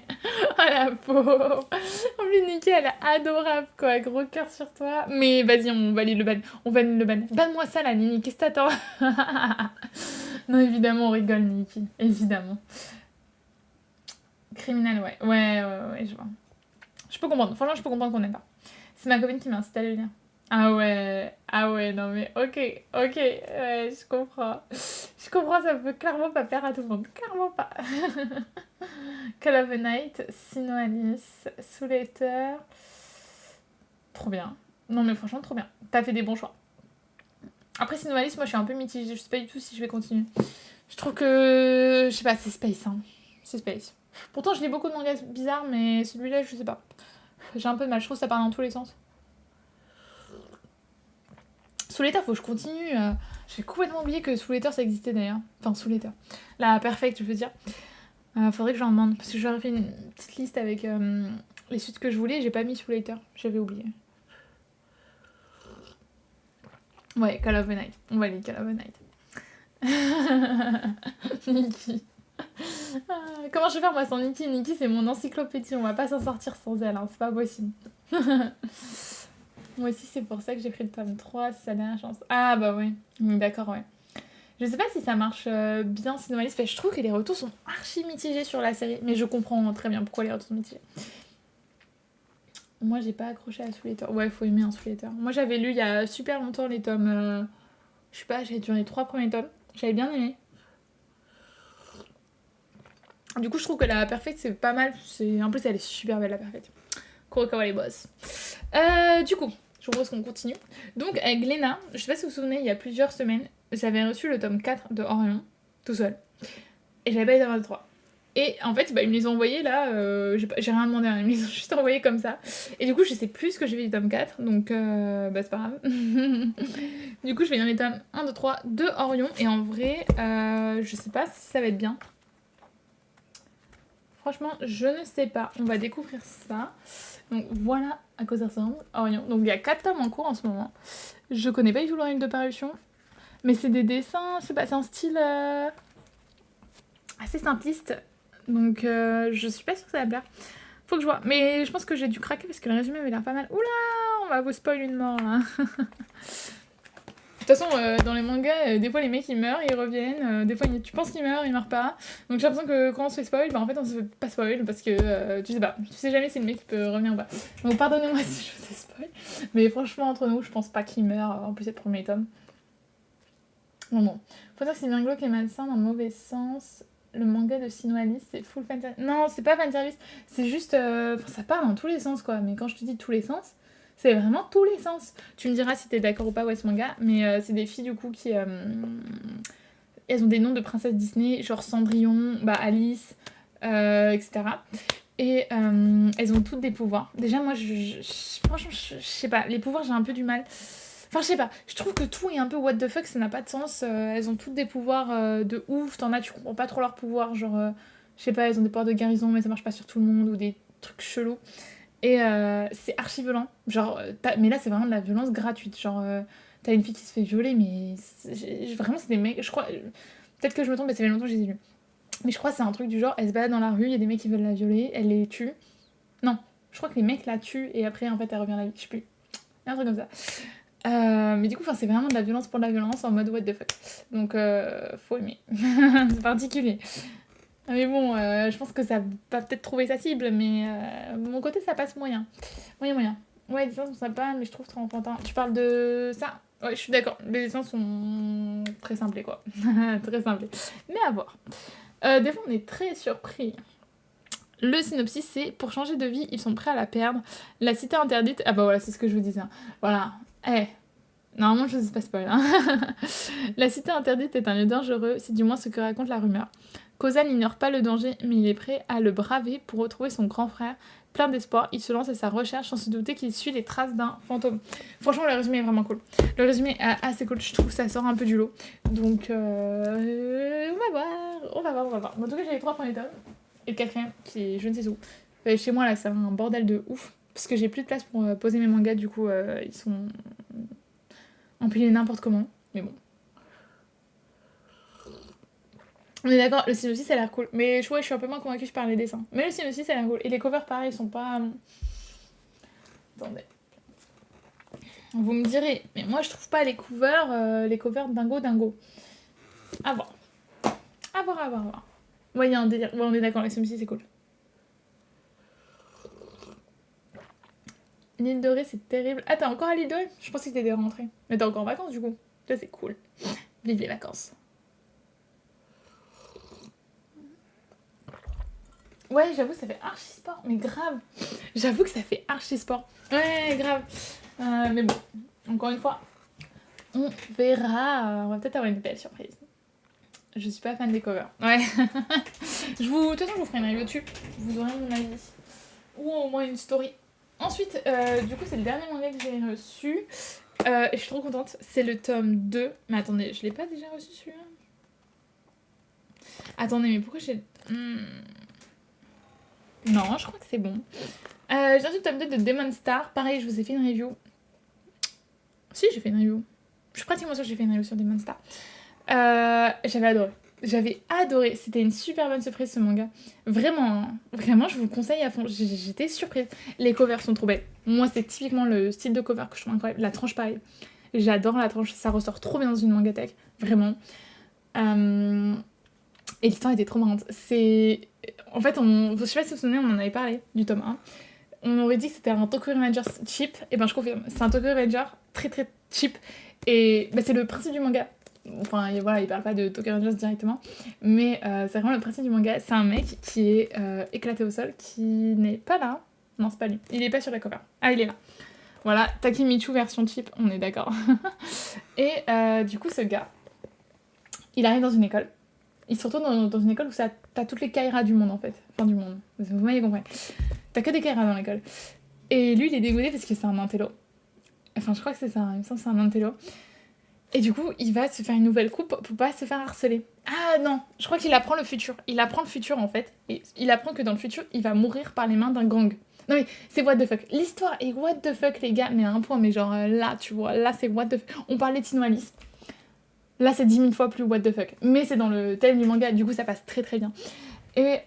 Oh la pauvre. En plus, Niki, elle est adorable, quoi. Gros cœur sur toi. Mais vas-y, on valide le ban. On valide le ban. Banne-moi ça, là, Nini. Qu'est-ce que t'attends? Non, évidemment, on rigole, Niki. Évidemment. Criminel, ouais. Ouais, je vois. Je peux comprendre. Franchement, je peux comprendre qu'on n'aime pas. C'est ma copine qui m'a incité à le lire. Ah ouais, non mais ok, ouais, je comprends. Je comprends, ça peut clairement pas plaire à tout le monde, clairement pas. Call of the Night, Sino Alice, Soul Eater. Trop bien. Non mais franchement, trop bien. T'as fait des bons choix. Après Sino Alice, moi je suis un peu mitigée, je sais pas du tout si je vais continuer. Je trouve que... Je sais pas, c'est space, hein. C'est space. Pourtant je lis beaucoup de mangas bizarres, mais celui-là, je sais pas. J'ai un peu de mal, je trouve que ça part dans tous les sens. Soul Eater, faut que je continue. J'ai complètement oublié que Soul Eater ça existait d'ailleurs. Enfin, Soul Eater. La perfecte, je veux dire. Faudrait que j'en demande. Parce que j'aurais fait une petite liste avec les suites que je voulais. J'ai pas mis Soul Eater. J'avais oublié. Ouais, Call of the Night. On va aller Call of the Night. Niki. Comment je vais faire moi sans Niki? Niki, c'est mon encyclopédie. On va pas s'en sortir sans elle. Hein. C'est pas possible. Moi aussi, c'est pour ça que j'ai pris le tome 3, c'est sa dernière chance. Ah bah oui, d'accord, ouais. Je sais pas si ça marche bien Sinoalis, je trouve que les retours sont archi mitigés sur la série, mais je comprends très bien pourquoi les retours sont mitigés. Moi, j'ai pas accroché à Soul Eater. Ouais, faut aimer un Soul Eater. Moi, j'avais lu il y a super longtemps les tomes. Je sais pas, j'ai dû les 3 premiers tomes. J'avais bien aimé. Du coup, je trouve que la Perfect, c'est pas mal. En plus, elle est super belle, la Perfect. Kurokawa les boss. Du coup, je vous propose qu'on continue. Donc, avec Glénat, je sais pas si vous vous souvenez, il y a plusieurs semaines, j'avais reçu le tome 4 de Orion, tout seul. Et j'avais pas été à 23. Et en fait, ils me les ont envoyés là, j'ai rien demandé, hein, ils me les ont juste envoyés comme ça. Et du coup, je sais plus ce que j'ai fait du tome 4, donc c'est pas grave. Du coup, je vais lire les tomes 1, 2, 3 de Orion. Et en vrai, je sais pas si ça va être bien. Franchement, je ne sais pas. On va découvrir ça. Donc voilà à quoi ça ressemble, Orion. Donc il y a 4 tomes en cours en ce moment. Je connais pas du tout le rythme de parution. Mais c'est des dessins, je sais pas, c'est un style assez simpliste. Donc je suis pas sûre que ça va me plaire. Faut que je vois. Mais je pense que j'ai dû craquer parce que le résumé avait l'air pas mal. Oula, on va vous spoil une mort là. De toute façon, dans les mangas, des fois les mecs ils meurent, ils reviennent, des fois tu penses qu'ils meurent, ils meurent pas. Donc j'ai l'impression que quand on se fait spoil, en fait on se fait pas spoil parce que tu sais pas, tu sais jamais si le mec peut revenir ou pas. Donc pardonnez-moi si je vous ai spoil, mais franchement entre nous, je pense pas qu'il meurt, en plus c'est le premier tome. Bon, faut dire que c'est bien glauque et malsain dans le mauvais sens. Le manga de Sinoalis, c'est full fanservice. Non, c'est pas fanservice, c'est juste. Ça part dans tous les sens quoi, mais quand je te dis tous les sens, c'est vraiment tous les sens. Tu me diras si t'es d'accord ou pas ouais ce manga, mais c'est des filles du coup qui. Elles ont des noms de princesses Disney, genre Cendrillon, Alice, etc. Et elles ont toutes des pouvoirs. Déjà, moi, franchement, je sais pas, les pouvoirs, j'ai un peu du mal. Enfin, je sais pas, je trouve que tout est un peu what the fuck, ça n'a pas de sens. Elles ont toutes des pouvoirs de ouf, t'en as, tu comprends pas trop leurs pouvoirs. Genre, je sais pas, elles ont des pouvoirs de guérison, mais ça marche pas sur tout le monde, ou des trucs chelous. Et c'est archi violent. Genre, mais là, c'est vraiment de la violence gratuite. Genre, t'as une fille qui se fait violer, mais vraiment, c'est des mecs. Je crois. Peut-être que je me trompe, mais ça fait longtemps que j'ai lu. Mais je crois que c'est un truc du genre, elle se balade dans la rue, il y a des mecs qui veulent la violer, elle les tue. Non, je crois que les mecs la tuent et après, en fait, elle revient à la vie. Je sais plus. Il y a un truc comme ça. Mais du coup, c'est vraiment de la violence pour de la violence en mode what the fuck. Donc, faut aimer. C'est particulier. Mais bon, je pense que ça va peut-être trouver sa cible, mais de mon côté, ça passe moyen. Moyen. Ouais, les dessins sont sympas, mais je trouve trop enfantin. Tu parles de ça? Ouais, je suis d'accord. Les dessins sont très simplés, quoi. Très simplés. Mais à voir. Des fois, on est très surpris. Le synopsis, c'est pour changer de vie, ils sont prêts à la perdre. La cité interdite. Ah bah voilà, c'est ce que je vous disais. Voilà. Normalement, je ne sais pas spoil. Hein. La cité interdite est un lieu dangereux, c'est du moins ce que raconte la rumeur. Kozan n'ignore pas le danger, mais il est prêt à le braver pour retrouver son grand frère. Plein d'espoir, il se lance à sa recherche sans se douter qu'il suit les traces d'un fantôme. Franchement, le résumé est vraiment cool. Le résumé est assez cool, je trouve que ça sort un peu du lot. Donc, on va voir. En tout cas, j'ai les 3 premiers tomes. Et le 4ème, qui est je ne sais où. Chez moi, là, ça va un bordel de ouf. Parce que j'ai plus de place pour poser mes mangas, du coup, ils sont empilés n'importe comment. Mais bon. On est d'accord, le synopsis ça a l'air cool. Mais je suis un peu moins convaincue par les dessins. Mais le synopsis ça a l'air cool. Et les covers pareil, ils sont pas. Attendez. Vous me direz, mais moi je trouve pas les covers dingo. À voir. À voir. Ouais, il y a un délire. Ouais, on est d'accord, le synopsis c'est cool. L'île dorée c'est terrible. Ah, t'es encore à l'île dorée? Je pensais que t'étais rentrée. Mais t'es encore en vacances du coup. Ça c'est cool. Vive les vacances. Ouais, j'avoue, ça fait archi sport, mais grave. J'avoue que ça fait archi sport. Ouais, grave. Mais bon, encore une fois, on verra. On va peut-être avoir une belle surprise. Je suis pas fan des covers. Ouais. De toute façon, je vous ferai une review dessus. Vous aurez mon avis. Ou au moins une story. Ensuite, du coup, c'est le dernier manga que j'ai reçu. Et je suis trop contente. C'est le tome 2. Mais attendez, je l'ai pas déjà reçu celui-là? Attendez, mais pourquoi j'ai... Non, je crois que c'est bon. J'ai reçu le tome 2 de Demon Star. Pareil, je vous ai fait une review. Si, j'ai fait une review. Je suis pratiquement sûre que j'ai fait une review sur Demon Star. J'avais adoré. C'était une super bonne surprise ce manga. Vraiment, je vous le conseille à fond. J'étais surprise. Les covers sont trop belles. Moi, c'est typiquement le style de cover que je trouve incroyable. La tranche, pareil. J'adore la tranche. Ça ressort trop bien dans une mangatech. Vraiment. Et l'histoire était trop marrante. En fait, je sais pas si vous vous souvenez, on en avait parlé du tome 1. on aurait dit que c'était un Tokyo Revengers cheap, et ben je confirme, c'est un Tokyo Revenger très très cheap, et bah, c'est le principe du manga. Enfin, voilà, il parle pas de Tokyo Revengers directement, mais c'est vraiment le principe du manga. C'est un mec qui est éclaté au sol, qui n'est pas là. Non, c'est pas lui. Il est pas sur la cover. Ah, il est là. Voilà, Takemichu version cheap, on est d'accord. Et du coup, ce gars, il arrive dans une école. Il se retrouve dans une école où t'as toutes les kairas du monde, en fait. Enfin, du monde. Vous m'avez compris. T'as que des kairas dans l'école. Et lui, il est dégoûté parce que c'est un intello. Enfin, je crois que c'est ça. Il me semble que c'est un intello. Et du coup, il va se faire une nouvelle coupe pour pas se faire harceler. Ah non, je crois qu'il apprend le futur. Il apprend le futur, en fait. Et il apprend que dans le futur, il va mourir par les mains d'un gang. Non mais c'est what the fuck. L'histoire est what the fuck, les gars. Mais à un point, mais genre là, tu vois, là c'est what the fuck. On parlait de Tino Alice. Là, c'est 10 000 fois plus what the fuck. Mais c'est dans le thème du manga, du coup, ça passe très très bien. Et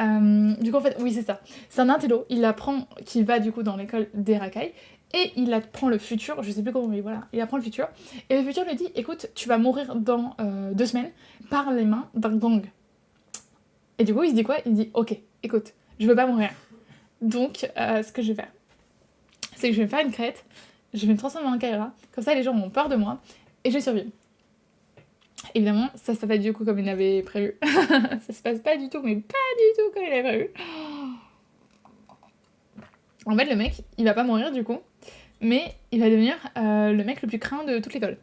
du coup, en fait, oui, c'est ça. C'est un intello. Il apprend qu'il va du coup dans l'école d'Erakai. Et il apprend le futur, je sais plus comment, mais voilà, il apprend le futur. Et le futur lui dit, écoute, tu vas mourir dans 2 semaines par les mains d'un gang. Et du coup, il se dit quoi? Il dit, ok, écoute, je veux pas mourir. Donc, ce que je vais faire, c'est que je vais me faire une crête, je vais me transformer en Kaira, comme ça les gens ont peur de moi, et je vais survivre. Évidemment, ça se passe pas du tout comme il avait prévu. Ça se passe pas du tout, mais pas du tout comme il avait prévu. En fait, le mec, il va pas mourir du coup, mais il va devenir le mec le plus craint de toute l'école.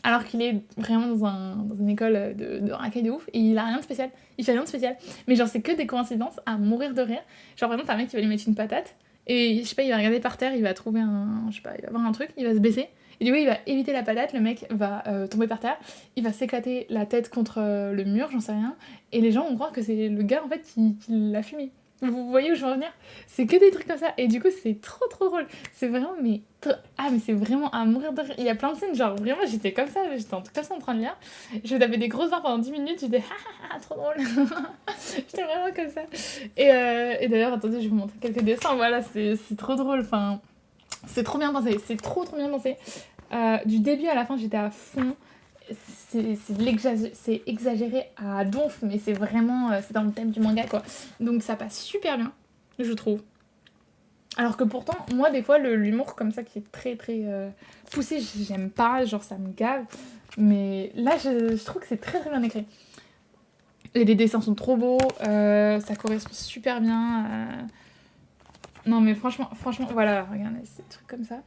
Alors qu'il est vraiment dans une école de racaille de ouf, et il a rien de spécial. Il fait rien de spécial. Mais genre, c'est que des coïncidences à mourir de rire. Genre, vraiment, t'as un mec qui va lui mettre une patate, et je sais pas, il va regarder par terre, il va trouver un. Je sais pas, il va voir un truc, il va se baisser. Et du coup, il va éviter la patate, le mec va tomber par terre, il va s'éclater la tête contre le mur, j'en sais rien. Et les gens vont croire que c'est le gars en fait qui l'a fumé. Vous voyez où je veux en venir? C'est que des trucs comme ça. Et du coup, c'est trop trop drôle. C'est vraiment, mais. Ah, mais c'est vraiment à mourir de rire. Il y a plein de scènes, genre vraiment, j'étais comme ça, en train de lire. Je tapais des grosses barres pendant 10 minutes, j'étais trop drôle. J'étais vraiment comme ça. Et d'ailleurs, attendez, je vais vous montrer quelques dessins. Voilà, c'est trop drôle. Enfin, c'est trop bien pensé. C'est trop trop bien pensé. Du début à la fin, j'étais à fond. C'est exagéré à donf, mais c'est vraiment c'est dans le thème du manga quoi. Donc ça passe super bien, je trouve. Alors que pourtant, moi des fois l'humour comme ça qui est très très poussé, j'aime pas, genre ça me gave. Mais là je trouve que c'est très très bien écrit. Et les dessins sont trop beaux, ça correspond super bien. Non mais franchement, voilà, regardez, c'est des trucs comme ça.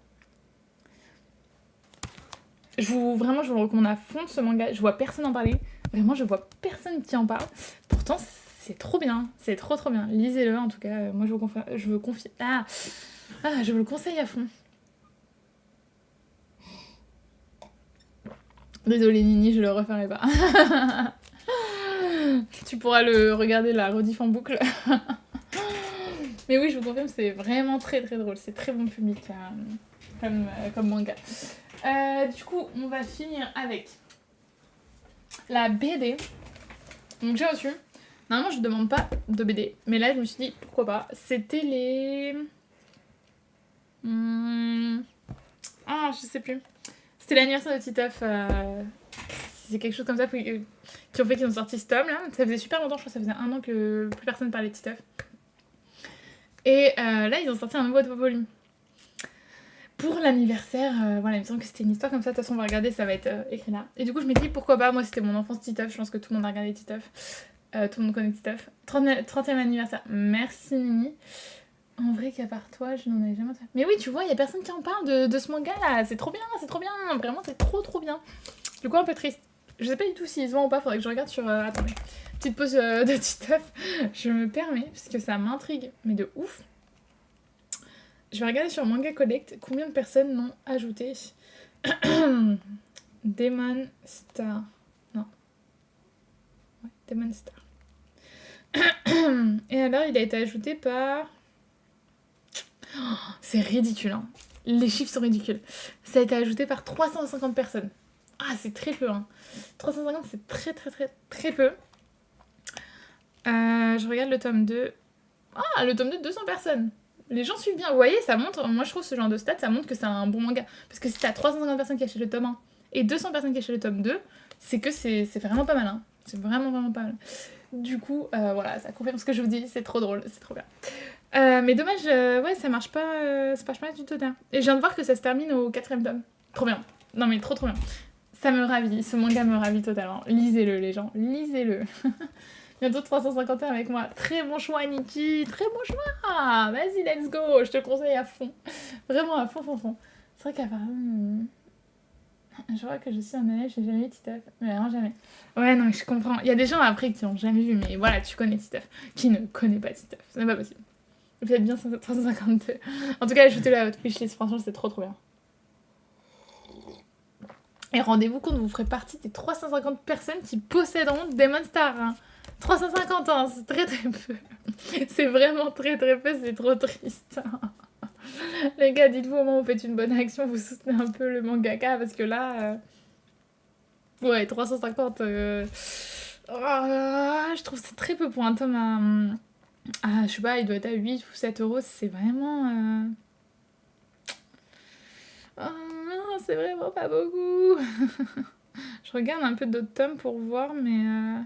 Vraiment, je vous le recommande à fond ce manga. Je vois personne en parler. Vraiment, je vois personne qui en parle. Pourtant, c'est trop bien. C'est trop trop bien. Lisez-le en tout cas. Moi, je vous le conseille à fond. Désolée Nini, je le referai pas. Tu pourras le regarder la rediff en boucle. Mais oui, je vous confirme, c'est vraiment très très drôle. C'est très bon public comme manga. Du coup, on va finir avec la BD. Donc j'ai reçu. Normalement, je demande pas de BD, mais là, je me suis dit pourquoi pas. C'était les. Ah, je sais plus. C'était l'anniversaire de Titeuf. C'est quelque chose comme ça qui ont sorti ce tome là. Ça faisait super longtemps, je crois que ça faisait 1 an que plus personne parlait de Titeuf. Et là, ils ont sorti un nouveau volume. Pour l'anniversaire, voilà, il me semble que c'était une histoire comme ça. De toute façon, on va regarder, ça va être écrit là. Et du coup, je me dis pourquoi pas. Moi, c'était mon enfance Titeuf. Je pense que tout le monde a regardé Titeuf. Tout le monde connaît Titeuf. 30e anniversaire. Merci Nini. En vrai, qu'à part toi, je n'en avais jamais entendu. Mais oui, tu vois, il y a personne qui en parle de ce manga là. C'est trop bien, c'est trop bien. Vraiment, c'est trop trop bien. Du coup, un peu triste. Je sais pas du tout s'ils se vendent ou pas. Faudrait que je regarde sur. Attendez. Petite pause de Titeuf. Je me permets, parce que ça m'intrigue. Mais de ouf. Je vais regarder sur Manga Collect combien de personnes l'ont ajouté. Demon Star. Non. Ouais, Demon Star. Et alors, il a été ajouté par. Oh, c'est ridicule, hein. Les chiffres sont ridicules. Ça a été ajouté par 350 personnes. Ah, c'est très peu, hein. 350, c'est très très très très peu. Je regarde le tome 2. Ah, le tome 2, 200 personnes. Les gens suivent bien. Vous voyez, ça montre, moi je trouve ce genre de stats, ça montre que c'est un bon manga. Parce que si t'as 350 personnes qui achètent le tome 1 et 200 personnes qui achètent le tome 2, c'est que c'est vraiment pas mal. Hein. C'est vraiment vraiment pas mal. Du coup, voilà, ça confirme ce que je vous dis, c'est trop drôle, c'est trop bien. Mais dommage, ouais, ça marche pas du tout bien. Et je viens de voir que ça se termine au 4ème tome. Trop bien. Non mais trop bien. Ça me ravit, ce manga me ravit totalement. Lisez-le les gens, lisez-le. Bientôt 350 heures avec moi. Très bon choix Nikki, très bon choix. Vas-y, let's go, je te conseille à fond. Vraiment à fond. C'est vrai qu'apparemment... Je vois que je suis en élève, j'ai jamais vu Titeuf. Mais vraiment jamais. Ouais, non, je comprends. Il y a des gens après qui n'ont jamais vu, mais voilà, tu connais Titeuf. Qui ne connaît pas Titeuf? Ce n'est pas possible. Vous êtes bien 352. En tout cas, ajoutez-le à votre wishlist. Franchement, c'est trop bien. Et rendez-vous compte, vous ferez partie des 350 personnes qui posséderont Demon Star. Hein. 350 ans, c'est très peu. C'est vraiment très peu, c'est trop triste. Les gars, dites-vous au moment où vous faites une bonne action, vous soutenez un peu le mangaka, parce que là... Ouais, 350... je trouve que c'est très peu pour un tome à... je sais pas, il doit être à 8 ou 7 euros, c'est vraiment... c'est vraiment pas beaucoup. Je regarde un peu d'autres tomes pour voir, mais...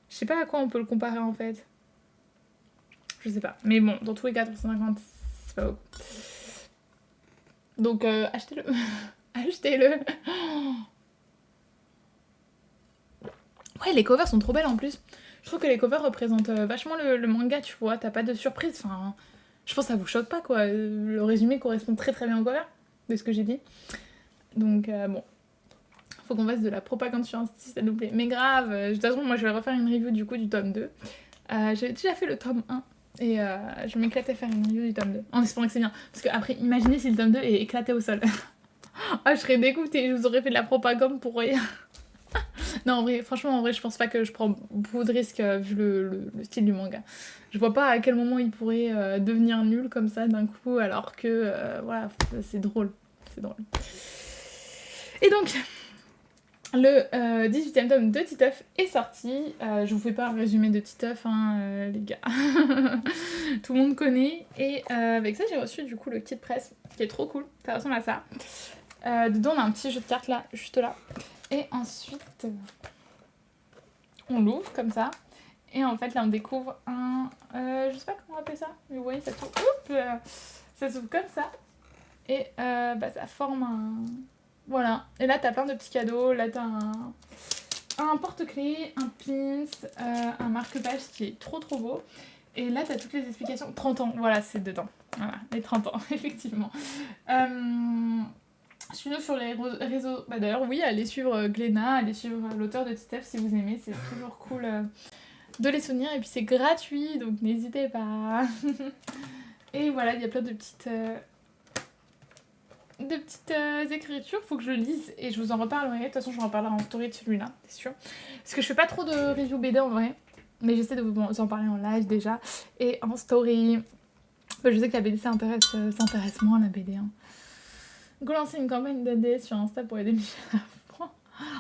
Je sais pas à quoi on peut le comparer, en fait. Je sais pas. Mais bon, dans tous les cas, 350, c'est pas beaucoup. Donc, achetez-le. Achetez-le. Ouais, les covers sont trop belles en plus. Je trouve que les covers représentent vachement le manga, tu vois. T'as pas de surprise. Enfin, je pense que ça vous choque pas, quoi. Le résumé correspond très bien au cover, de ce que j'ai dit. Donc, bon. Faut qu'on fasse de la propagande sur Insta, s'il vous plaît. Mais grave, de toute façon, moi, je vais refaire une review du coup du tome 2. J'ai déjà fait le tome 1. Et je m'éclatais à faire une review du tome 2. En espérant que c'est bien. Parce que après, imaginez si le tome 2 est éclaté au sol. Ah, je serais dégoûtée. Je vous aurais fait de la propagande pour rien. Non, en vrai, franchement, en vrai, je pense pas que je prends beaucoup de risques vu le style du manga. Je vois pas à quel moment il pourrait devenir nul comme ça d'un coup, alors que, voilà, c'est drôle. C'est drôle. Et donc, le 18ème tome de Titeuf est sorti. Je vous fais pas un résumé de Titeuf, hein, les gars. Tout le monde connaît. Et avec ça, j'ai reçu du coup le kit presse, qui est trop cool. Ça ressemble à ça. Dedans, on a un petit jeu de cartes là, juste là. Et ensuite, on l'ouvre comme ça. Et en fait, là, on découvre un... je sais pas comment on appelle ça, mais vous voyez, ça s'ouvre, ça s'ouvre comme ça. Et ça forme un... Voilà. Et là, t'as plein de petits cadeaux. Là, t'as un porte-clés, un pins, un marque-page qui est trop beau. Et là, t'as toutes les explications. 30 ans, voilà, c'est dedans. Voilà, les 30 ans, effectivement. Suivez-nous sur les réseaux. Bah, d'ailleurs, oui, allez suivre Glénat, allez suivre l'auteur de Titeuf si vous aimez. C'est toujours cool de les soutenir. Et puis, c'est gratuit, donc n'hésitez pas. Et voilà, il y a plein de petites écritures, faut que je lise et je vous en reparlerai. De toute façon, je vous en reparlerai en story de celui-là, c'est sûr. Parce que je fais pas trop de review BD en vrai, mais j'essaie de vous en parler en live déjà et en story. Je sais que la BD ça intéresse moins la BD. Hein. Go lancer une campagne d'AD sur Insta pour aider Michel Lafon.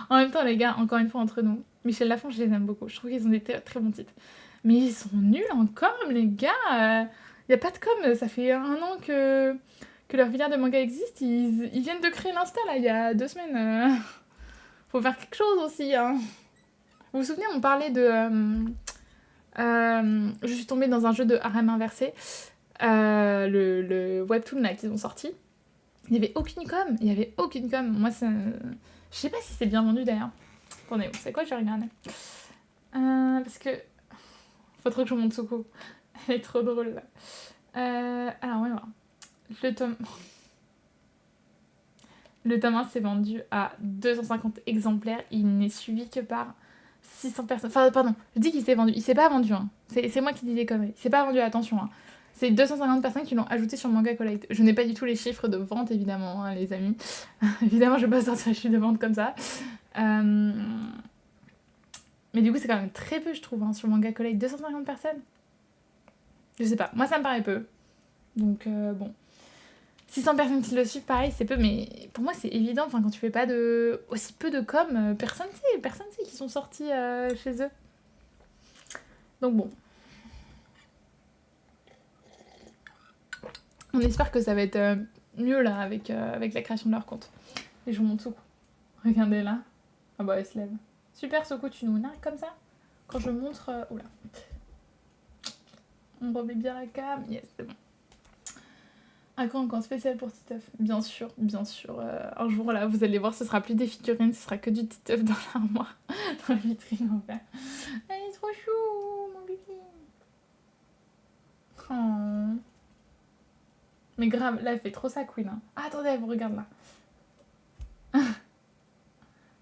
En même temps, les gars, encore une fois entre nous, Michel Lafon, je les aime beaucoup. Je trouve qu'ils ont des très bons titres. Mais ils sont nuls en com, les gars. Y a pas de com, ça fait 1 an que leur filière de manga existe, ils viennent de créer l'Insta là, il y a 2 semaines. Faut faire quelque chose aussi. Hein. Vous vous souvenez, on parlait de... je suis tombée dans un jeu de harem inversé. Le webtoon là qu'ils ont sorti. Il n'y avait aucune com. Moi, ça... Je sais pas si c'est bien vendu d'ailleurs. Attendez, c'est quoi, je vais regarder. Parce que... Faut trop que je vous montre Soukou. Elle est trop drôle là. Alors, on va voir. Le tome 1 s'est vendu à 250 exemplaires. Il n'est suivi que par 600 personnes. Enfin, pardon, je dis qu'il s'est vendu. Il s'est pas vendu. Hein. C'est moi qui dis des conneries. Il s'est pas vendu, attention. Hein. C'est 250 personnes qui l'ont ajouté sur Manga Collect. Je n'ai pas du tout les chiffres de vente, évidemment, hein, les amis. Évidemment, je vais pas sortir les chiffres de vente comme ça. Mais du coup, c'est quand même très peu, je trouve, hein, sur Manga Collect. 250 personnes. Je sais pas. Moi, ça me paraît peu. Donc, bon. 600 personnes qui le suivent, pareil, c'est peu, mais pour moi, c'est évident. Enfin, quand tu fais pas aussi peu de com, personne sait qu'ils sont sortis chez eux. Donc bon. On espère que ça va être mieux, là, avec la création de leur compte. Et je vous montre Soukou. Regardez là. Ah bah, elle se lève. Super, Soukou, tu nous narres comme ça. Quand je montre... Oula. On remet bien la cam. Yes, c'est bon. Un camp spécial pour Titeuf. Bien sûr, bien sûr. Un jour, là, vous allez voir, ce sera plus des figurines, ce sera que du Titeuf dans l'armoire, dans la vitrine en fait. Elle est trop chou, mon bébé. Oh. Mais grave, là, elle fait trop sa queen. Hein. Ah, attendez, elle vous regarde là.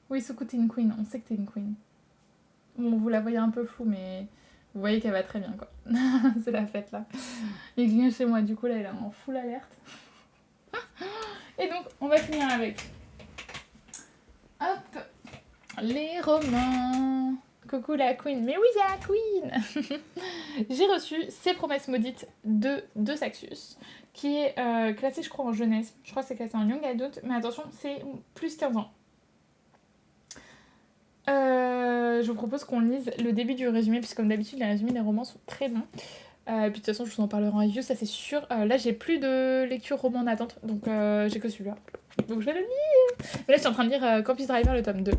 Oui, Soukou, t'es une queen. On sait que t'es une queen. Bon, vous la voyez un peu floue, mais vous voyez qu'elle va très bien, quoi. C'est la fête, là. Il vient chez moi, du coup, là, elle est en full alerte. Et donc, on va finir avec... Hop, les romans. Coucou la queen. Mais oui, c'est la queen. J'ai reçu Ces promesses maudites de Saxus, qui est classé, je crois, en jeunesse. Je crois que c'est classé en young adult, mais attention, c'est plus 15 ans. Je vous propose qu'on lise le début du résumé, puisque comme d'habitude, les résumés des romans sont très longs. Puis de toute façon, je vous en parlerai en review, ça c'est sûr. Là, j'ai plus de lecture roman en attente, donc j'ai que celui-là. Donc je vais le lire. Mais là, je suis en train de lire Campus Driver, le tome 2.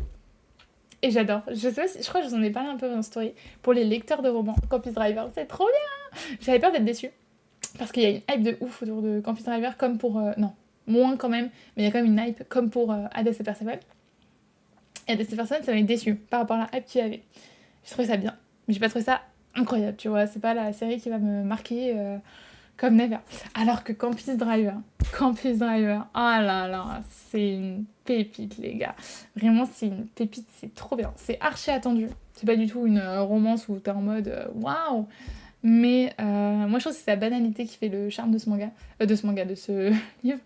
Et j'adore. Je sais pas si, je crois que je vous en ai parlé un peu dans story. Pour les lecteurs de romans, Campus Driver, c'est trop bien. J'avais peur d'être déçue. Parce qu'il y a une hype de ouf autour de Campus Driver, comme pour... non, moins quand même, mais il y a quand même une hype, comme pour Hades et Perséphone. Et Hades et Perséphone, ça m'a déçue par rapport à la hype qu'il y avait. J'ai trouvé ça bien. Mais j'ai pas trouvé ça incroyable, tu vois. C'est pas la série qui va me marquer comme never. Alors que Campus Driver, oh là là, c'est une pépite, les gars. Vraiment, c'est une pépite, c'est trop bien. C'est archi attendu. C'est pas du tout une romance où t'es en mode waouh. Mais moi, je trouve que c'est la banalité qui fait le charme de ce manga, de ce livre.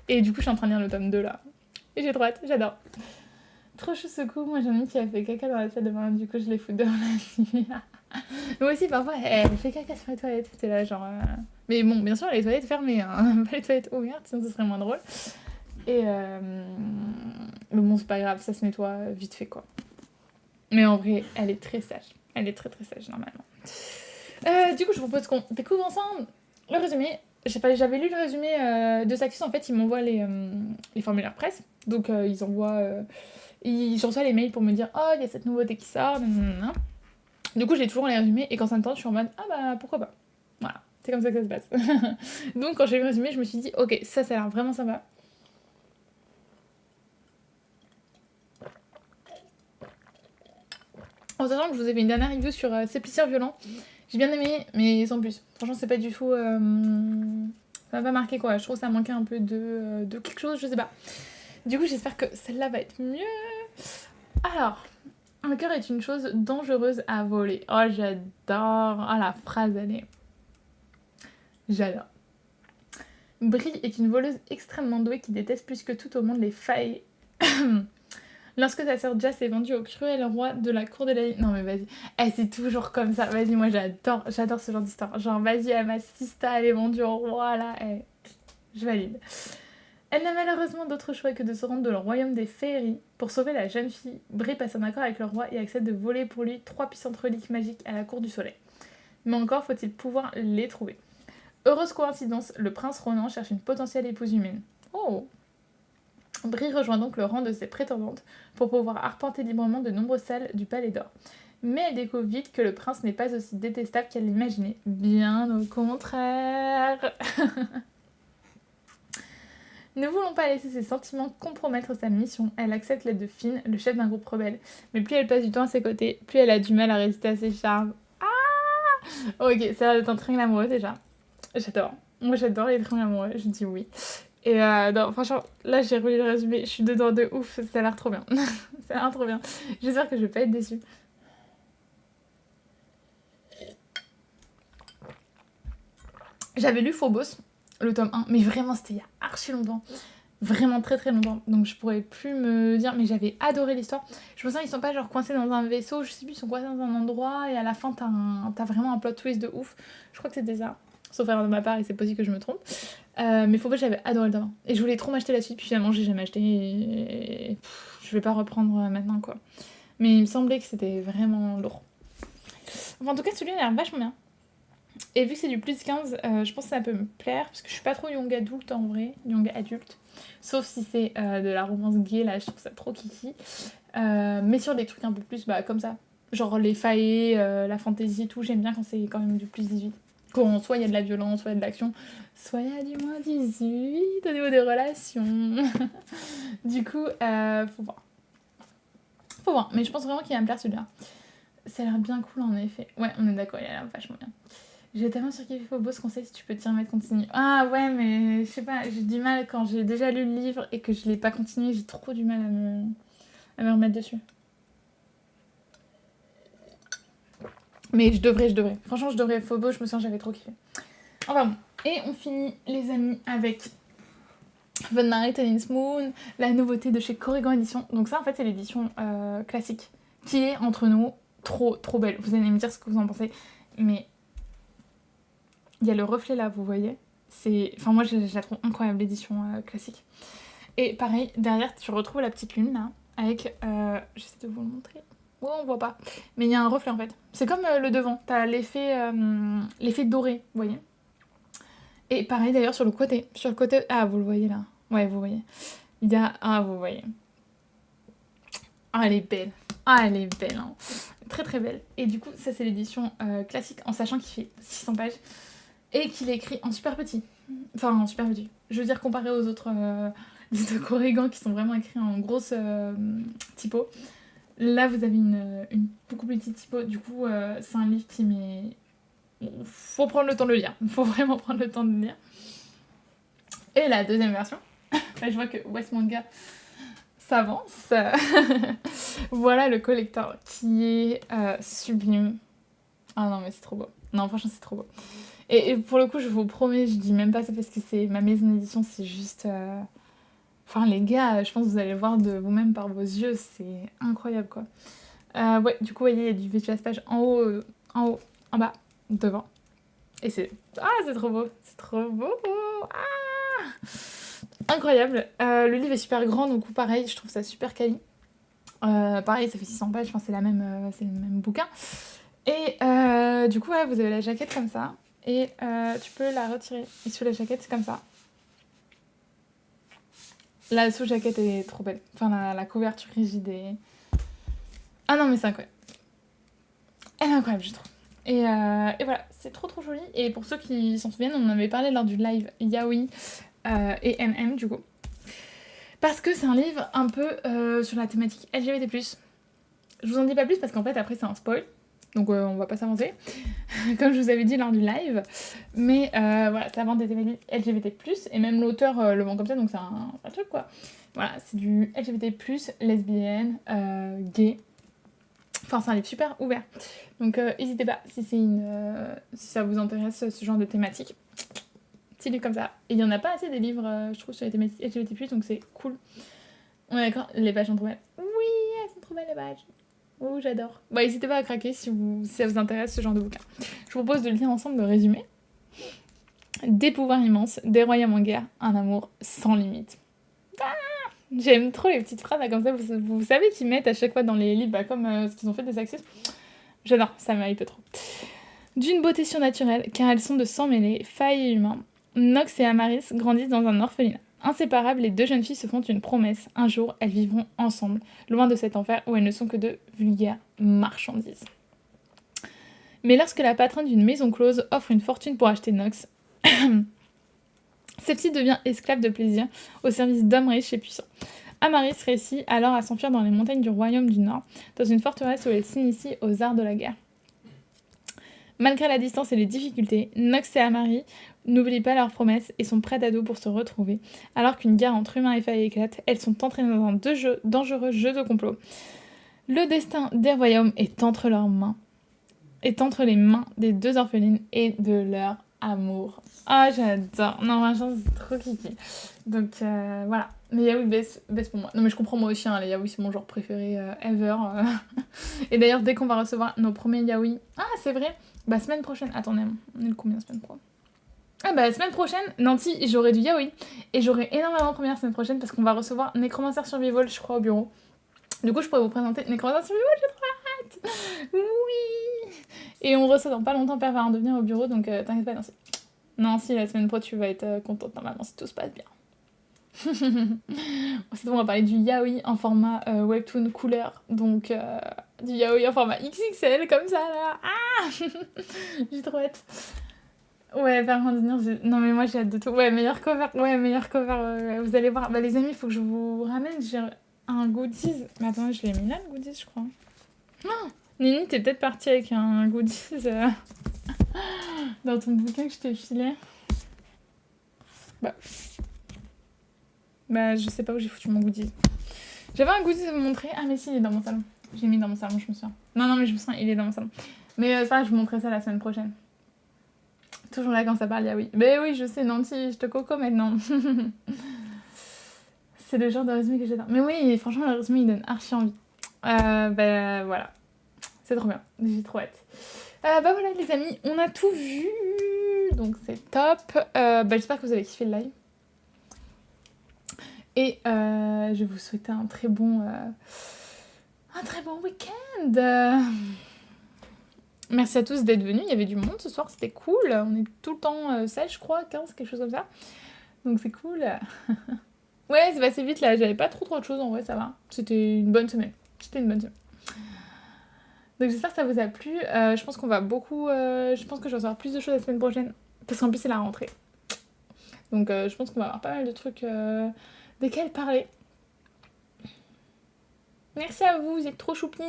Et du coup, je suis en train de lire le tome 2 là. Et j'ai trop hâte, j'adore. Trop chou ce coup, moi j'en ai qui a fait caca dans la salle de bain, du coup je les fous dehors la nuit. Moi aussi parfois elle fait caca sur les toilettes, c'est là genre... Mais bon, bien sûr les toilettes fermées, hein. Pas les toilettes ouvertes, sinon ce serait moins drôle. Et mais bon c'est pas grave, ça se nettoie vite fait quoi. Mais en vrai, elle est très sage. Elle est très très sage normalement. Du coup je vous propose qu'on découvre ensemble le résumé. J'avais lu le résumé de Saxus, en fait ils m'envoient les formulaires presse. Donc ils envoient... je reçois les mails pour me dire oh il y a cette nouveauté qui sort, nanana. Du coup j'ai toujours les résumés et quand ça me tente je suis en mode ah bah pourquoi pas. Voilà, c'est comme ça que ça se passe. Donc quand j'ai vu le résumé je me suis dit ok ça a l'air vraiment sympa. En sachant que je vous ai fait une dernière review sur Ces plaisirs violents, j'ai bien aimé mais sans plus. Franchement c'est pas du tout... ça m'a pas marqué quoi, je trouve que ça manquait un peu de quelque chose, je sais pas. Du coup j'espère que celle-là va être mieux. Alors... Un cœur est une chose dangereuse à voler. Oh, j'adore. Oh, la phrase, elle est... J'adore. Brie est une voleuse extrêmement douée qui déteste plus que tout au monde les failles. Lorsque sa sœur Jess est vendue au cruel roi de la cour de la... Non mais vas-y. C'est toujours comme ça. Vas-y, moi j'adore ce genre d'histoire. Genre, vas-y, ma sista, elle est vendue au roi, là. Je valide. Elle n'a malheureusement d'autre choix que de se rendre dans le royaume des féeries. Pour sauver la jeune fille, Brie passe un accord avec le roi et accepte de voler pour lui 3 puissantes reliques magiques à la cour du soleil. Mais encore faut-il pouvoir les trouver. Heureuse coïncidence, le prince Ronan cherche une potentielle épouse humaine. Oh. Brie rejoint donc le rang de ses prétendantes pour pouvoir arpenter librement de nombreuses salles du Palais d'Or. Mais elle découvre vite que le prince n'est pas aussi détestable qu'elle l'imaginait. Bien au contraire. Ne voulant pas laisser ses sentiments compromettre sa mission, elle accepte l'aide de Finn, le chef d'un groupe rebelle. Mais plus elle passe du temps à ses côtés, plus elle a du mal à résister à ses charmes. Ah ok, ça a l'air d'être un triangle amoureux déjà. J'adore. Moi j'adore les triangles amoureux, je dis oui. Et non, franchement, là j'ai relu le résumé, je suis dedans de ouf, ça a l'air trop bien. Ça a l'air trop bien. J'espère que je vais pas être déçue. J'avais lu Phobos, le tome 1, mais vraiment c'était il y a archi longtemps. Vraiment très très longtemps. Donc je pourrais plus me dire, mais j'avais adoré l'histoire. Je me sens qu'ils sont pas genre coincés dans un vaisseau, je sais plus, ils sont coincés dans un endroit et à la fin t'as vraiment un plot twist de ouf. Je crois que c'était ça. Sauf erreur de ma part et c'est possible que je me trompe. Mais faut pas, j'avais adoré le tome 1. Et je voulais trop m'acheter la suite, puis finalement j'ai jamais acheté et je vais pas reprendre maintenant quoi. Mais il me semblait que c'était vraiment lourd. Enfin, en tout cas celui-là a l'air vachement bien. Et vu que c'est du plus 15, je pense que ça peut me plaire, parce que je suis pas trop young adulte en vrai, young adulte. Sauf si c'est de la romance gay, là je trouve ça trop kiki. Mais sur des trucs un peu plus comme ça. Genre les failles, la fantasy et tout, j'aime bien quand c'est quand même du plus 18. Quand soit il y a de la violence, soit il y a de l'action, soit il y a du moins 18 au niveau des relations. Du coup, faut voir. Faut voir, mais je pense vraiment qu'il va me plaire celui-là. Ça a l'air bien cool en effet. Ouais, on est d'accord, il a l'air vachement bien. J'ai tellement surkiffé Phobos qu'on sait si tu peux t'y remettre, continue. Ah ouais, mais je sais pas, j'ai du mal quand j'ai déjà lu le livre et que je l'ai pas continué, j'ai trop du mal à me remettre dessus. Mais je devrais. Franchement, je devrais Phobos, je me sens j'avais trop kiffé. Enfin bon. Et on finit, les amis, avec Von Marie Tennis Moon, la nouveauté de chez Corrigan Édition. Donc ça, en fait, c'est l'édition classique, qui est, entre nous, trop belle. Vous allez me dire ce que vous en pensez, mais il y a le reflet là, vous voyez. Enfin, moi, je la trouve incroyable, l'édition classique. Et pareil, derrière, tu retrouves la petite lune, là, avec... j'essaie de vous le montrer. Ouais, on voit pas. Mais il y a un reflet, en fait. C'est comme le devant. T'as l'effet doré, vous voyez. Et pareil, d'ailleurs, sur le côté. Sur le côté... Ah, vous le voyez, là. Ouais, vous voyez. Il y a... Ah, vous voyez. Ah, elle est belle. Ah, elle est belle, hein. Très belle. Et du coup, ça, c'est l'édition classique, en sachant qu'il fait 600 pages. Et qu'il est écrit en super petit. Enfin, en super petit. Je veux dire, comparé aux autres livres de Corrigan qui sont vraiment écrits en grosse typo. Là, vous avez une beaucoup plus petite typo. Du coup, c'est un livre qui met... Faut prendre le temps de le lire. Faut vraiment prendre le temps de le lire. Et la deuxième version. Là, je vois que West Manga s'avance. Voilà le collector qui est sublime. Ah non, mais c'est trop beau. Non, franchement, c'est trop beau. Et pour le coup, je vous promets, je dis même pas ça parce que c'est ma maison d'édition, c'est juste... Enfin, les gars, je pense que vous allez voir de vous-même par vos yeux, c'est incroyable, quoi. Ouais, du coup, vous voyez, il y a du VHS page en haut, en bas, devant. Et c'est... Ah, c'est trop beau. C'est trop beau. Ah, incroyable. Le livre est super grand, donc pareil, je trouve ça super quali. Pareil, ça fait 600 pages, je pense que c'est le même bouquin. Et du coup, ouais, vous avez la jaquette comme ça. Et tu peux la retirer. Et sous la jaquette, c'est comme ça. La sous-jaquette est trop belle. Enfin, la couverture rigide est... Ah non, mais c'est incroyable. Elle est incroyable, je trouve. Et voilà, c'est trop joli. Et pour ceux qui s'en souviennent, on en avait parlé lors du live Yaoi et MM, du coup. Parce que c'est un livre un peu sur la thématique LGBT+. Je vous en dis pas plus parce qu'en fait, après, c'est un spoil. Donc on va pas s'avancer, comme je vous avais dit lors du live. Mais voilà, ça vend des thématiques LGBT+, et même l'auteur le vend comme ça, donc c'est un truc quoi. Voilà, c'est du LGBT+, lesbienne, gay. Enfin, c'est un livre super ouvert. Donc n'hésitez pas, si ça vous intéresse ce genre de thématique. Petit livre comme ça. Et il y en a pas assez des livres, je trouve, sur les thématiques LGBT+, donc c'est cool. On est d'accord, les pages sont trop belles. Oui, elles sont trop belles les pages. Oh, j'adore. Bah, n'hésitez pas à craquer si ça vous intéresse ce genre de bouquin. Je vous propose de lire ensemble le résumé. Des pouvoirs immenses, des royaumes en guerre, un amour sans limite. Ah, j'aime trop les petites phrases là, comme ça. Vous savez qu'ils mettent à chaque fois dans les livres, comme ce qu'ils ont fait des accès. J'adore, ça me hype trop. D'une beauté surnaturelle, car elles sont de sang mêlé, failles et humains, Nox et Amaris grandissent dans un orphelinat. Inséparables, les deux jeunes filles se font une promesse. Un jour, elles vivront ensemble, loin de cet enfer où elles ne sont que de vulgaires marchandises. Mais lorsque la patronne d'une maison close offre une fortune pour acheter Nox, celle-ci devient esclave de plaisir au service d'hommes riches et puissants. Amaris réussit alors à s'enfuir dans les montagnes du royaume du Nord, dans une forteresse où elle s'initie aux arts de la guerre. Malgré la distance et les difficultés, Nox et Amaris n'oublient pas leurs promesses et sont prêtes à dos pour se retrouver. Alors qu'une guerre entre humains et failles éclate, elles sont entraînées dans un dangereux jeu de complot. Le destin des royaumes est entre leurs mains, est entre les mains des deux orphelines et de leur amour. Ah, j'adore. Non, franchement, c'est trop kiki. Donc, voilà. Mais yaoi baisse pour moi. Non, mais je comprends moi aussi, hein, les yaoi, c'est mon genre préféré ever. Et d'ailleurs, dès qu'on va recevoir nos premiers yaoi... Ah, c'est vrai. Bah, semaine prochaine. Attendez, on est le combien semaine pro? Ah bah, semaine prochaine, Nancy, j'aurai du yaoi. Et j'aurai énormément de première semaine prochaine parce qu'on va recevoir Necromancer Survival, je crois, au bureau. Du coup, je pourrais vous présenter Necromancer Survival, j'ai trop hâte. Oui. Et on reçoit dans pas longtemps Pervers de venir au bureau, donc t'inquiète pas, Nancy. Nancy, la semaine pro, tu vas être contente normalement si tout se passe bien. Ensuite, on va parler du yaoi en format webtoon couleur, donc du yaoi en format XXL comme ça là. Ah j'ai trop hâte. Ouais, par contre, non mais moi j'ai hâte de tout. Ouais, meilleur cover. Ouais, meilleur cover. Ouais, vous allez voir. Bah les amis, il faut que je vous ramène. J'ai un goodies. Mais attends, je l'ai mis là le goodies, je crois. Nini, t'es peut-être partie avec un goodies dans ton bouquin que je t'ai filé. Bah, je sais pas où j'ai foutu mon goodies. J'avais un goodies à vous montrer. Ah, mais si, il est dans mon salon. J'ai mis dans mon salon, je me souviens. Non, mais je me souviens, il est dans mon salon. Mais ça, je vous montrerai ça la semaine prochaine. Toujours là quand ça parle, oui. Mais oui, je sais, Nancy, je te coco maintenant. C'est le genre de résumé que j'adore. Mais oui, franchement, le résumé, il donne archi envie. Bah, voilà. C'est trop bien. J'ai trop hâte. Bah voilà, les amis, on a tout vu. Donc, c'est top. Bah, j'espère que vous avez kiffé le live. Et je vais vous souhaiter un très bon week-end. Merci à tous d'être venus. Il y avait du monde ce soir, c'était cool. On est tout le temps 16, je crois, 15, quelque chose comme ça. Donc c'est cool. Ouais, c'est passé vite là. J'avais pas trop de choses en vrai, ça va. C'était une bonne semaine. Donc j'espère que ça vous a plu. Je pense qu'on va beaucoup. Je pense que je vais recevoir plus de choses la semaine prochaine. Parce qu'en plus, c'est la rentrée. Donc je pense qu'on va avoir pas mal de trucs desquels parler. Merci à vous, vous êtes trop choupis.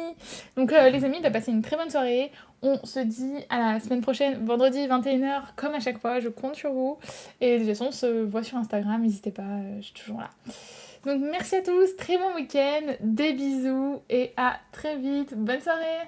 Donc les amis, passez une très bonne soirée. On se dit à la semaine prochaine, vendredi 21h, comme à chaque fois, je compte sur vous. Et de toute façon, on se voit sur Instagram, n'hésitez pas, je suis toujours là. Donc merci à tous, très bon week-end, des bisous et à très vite. Bonne soirée.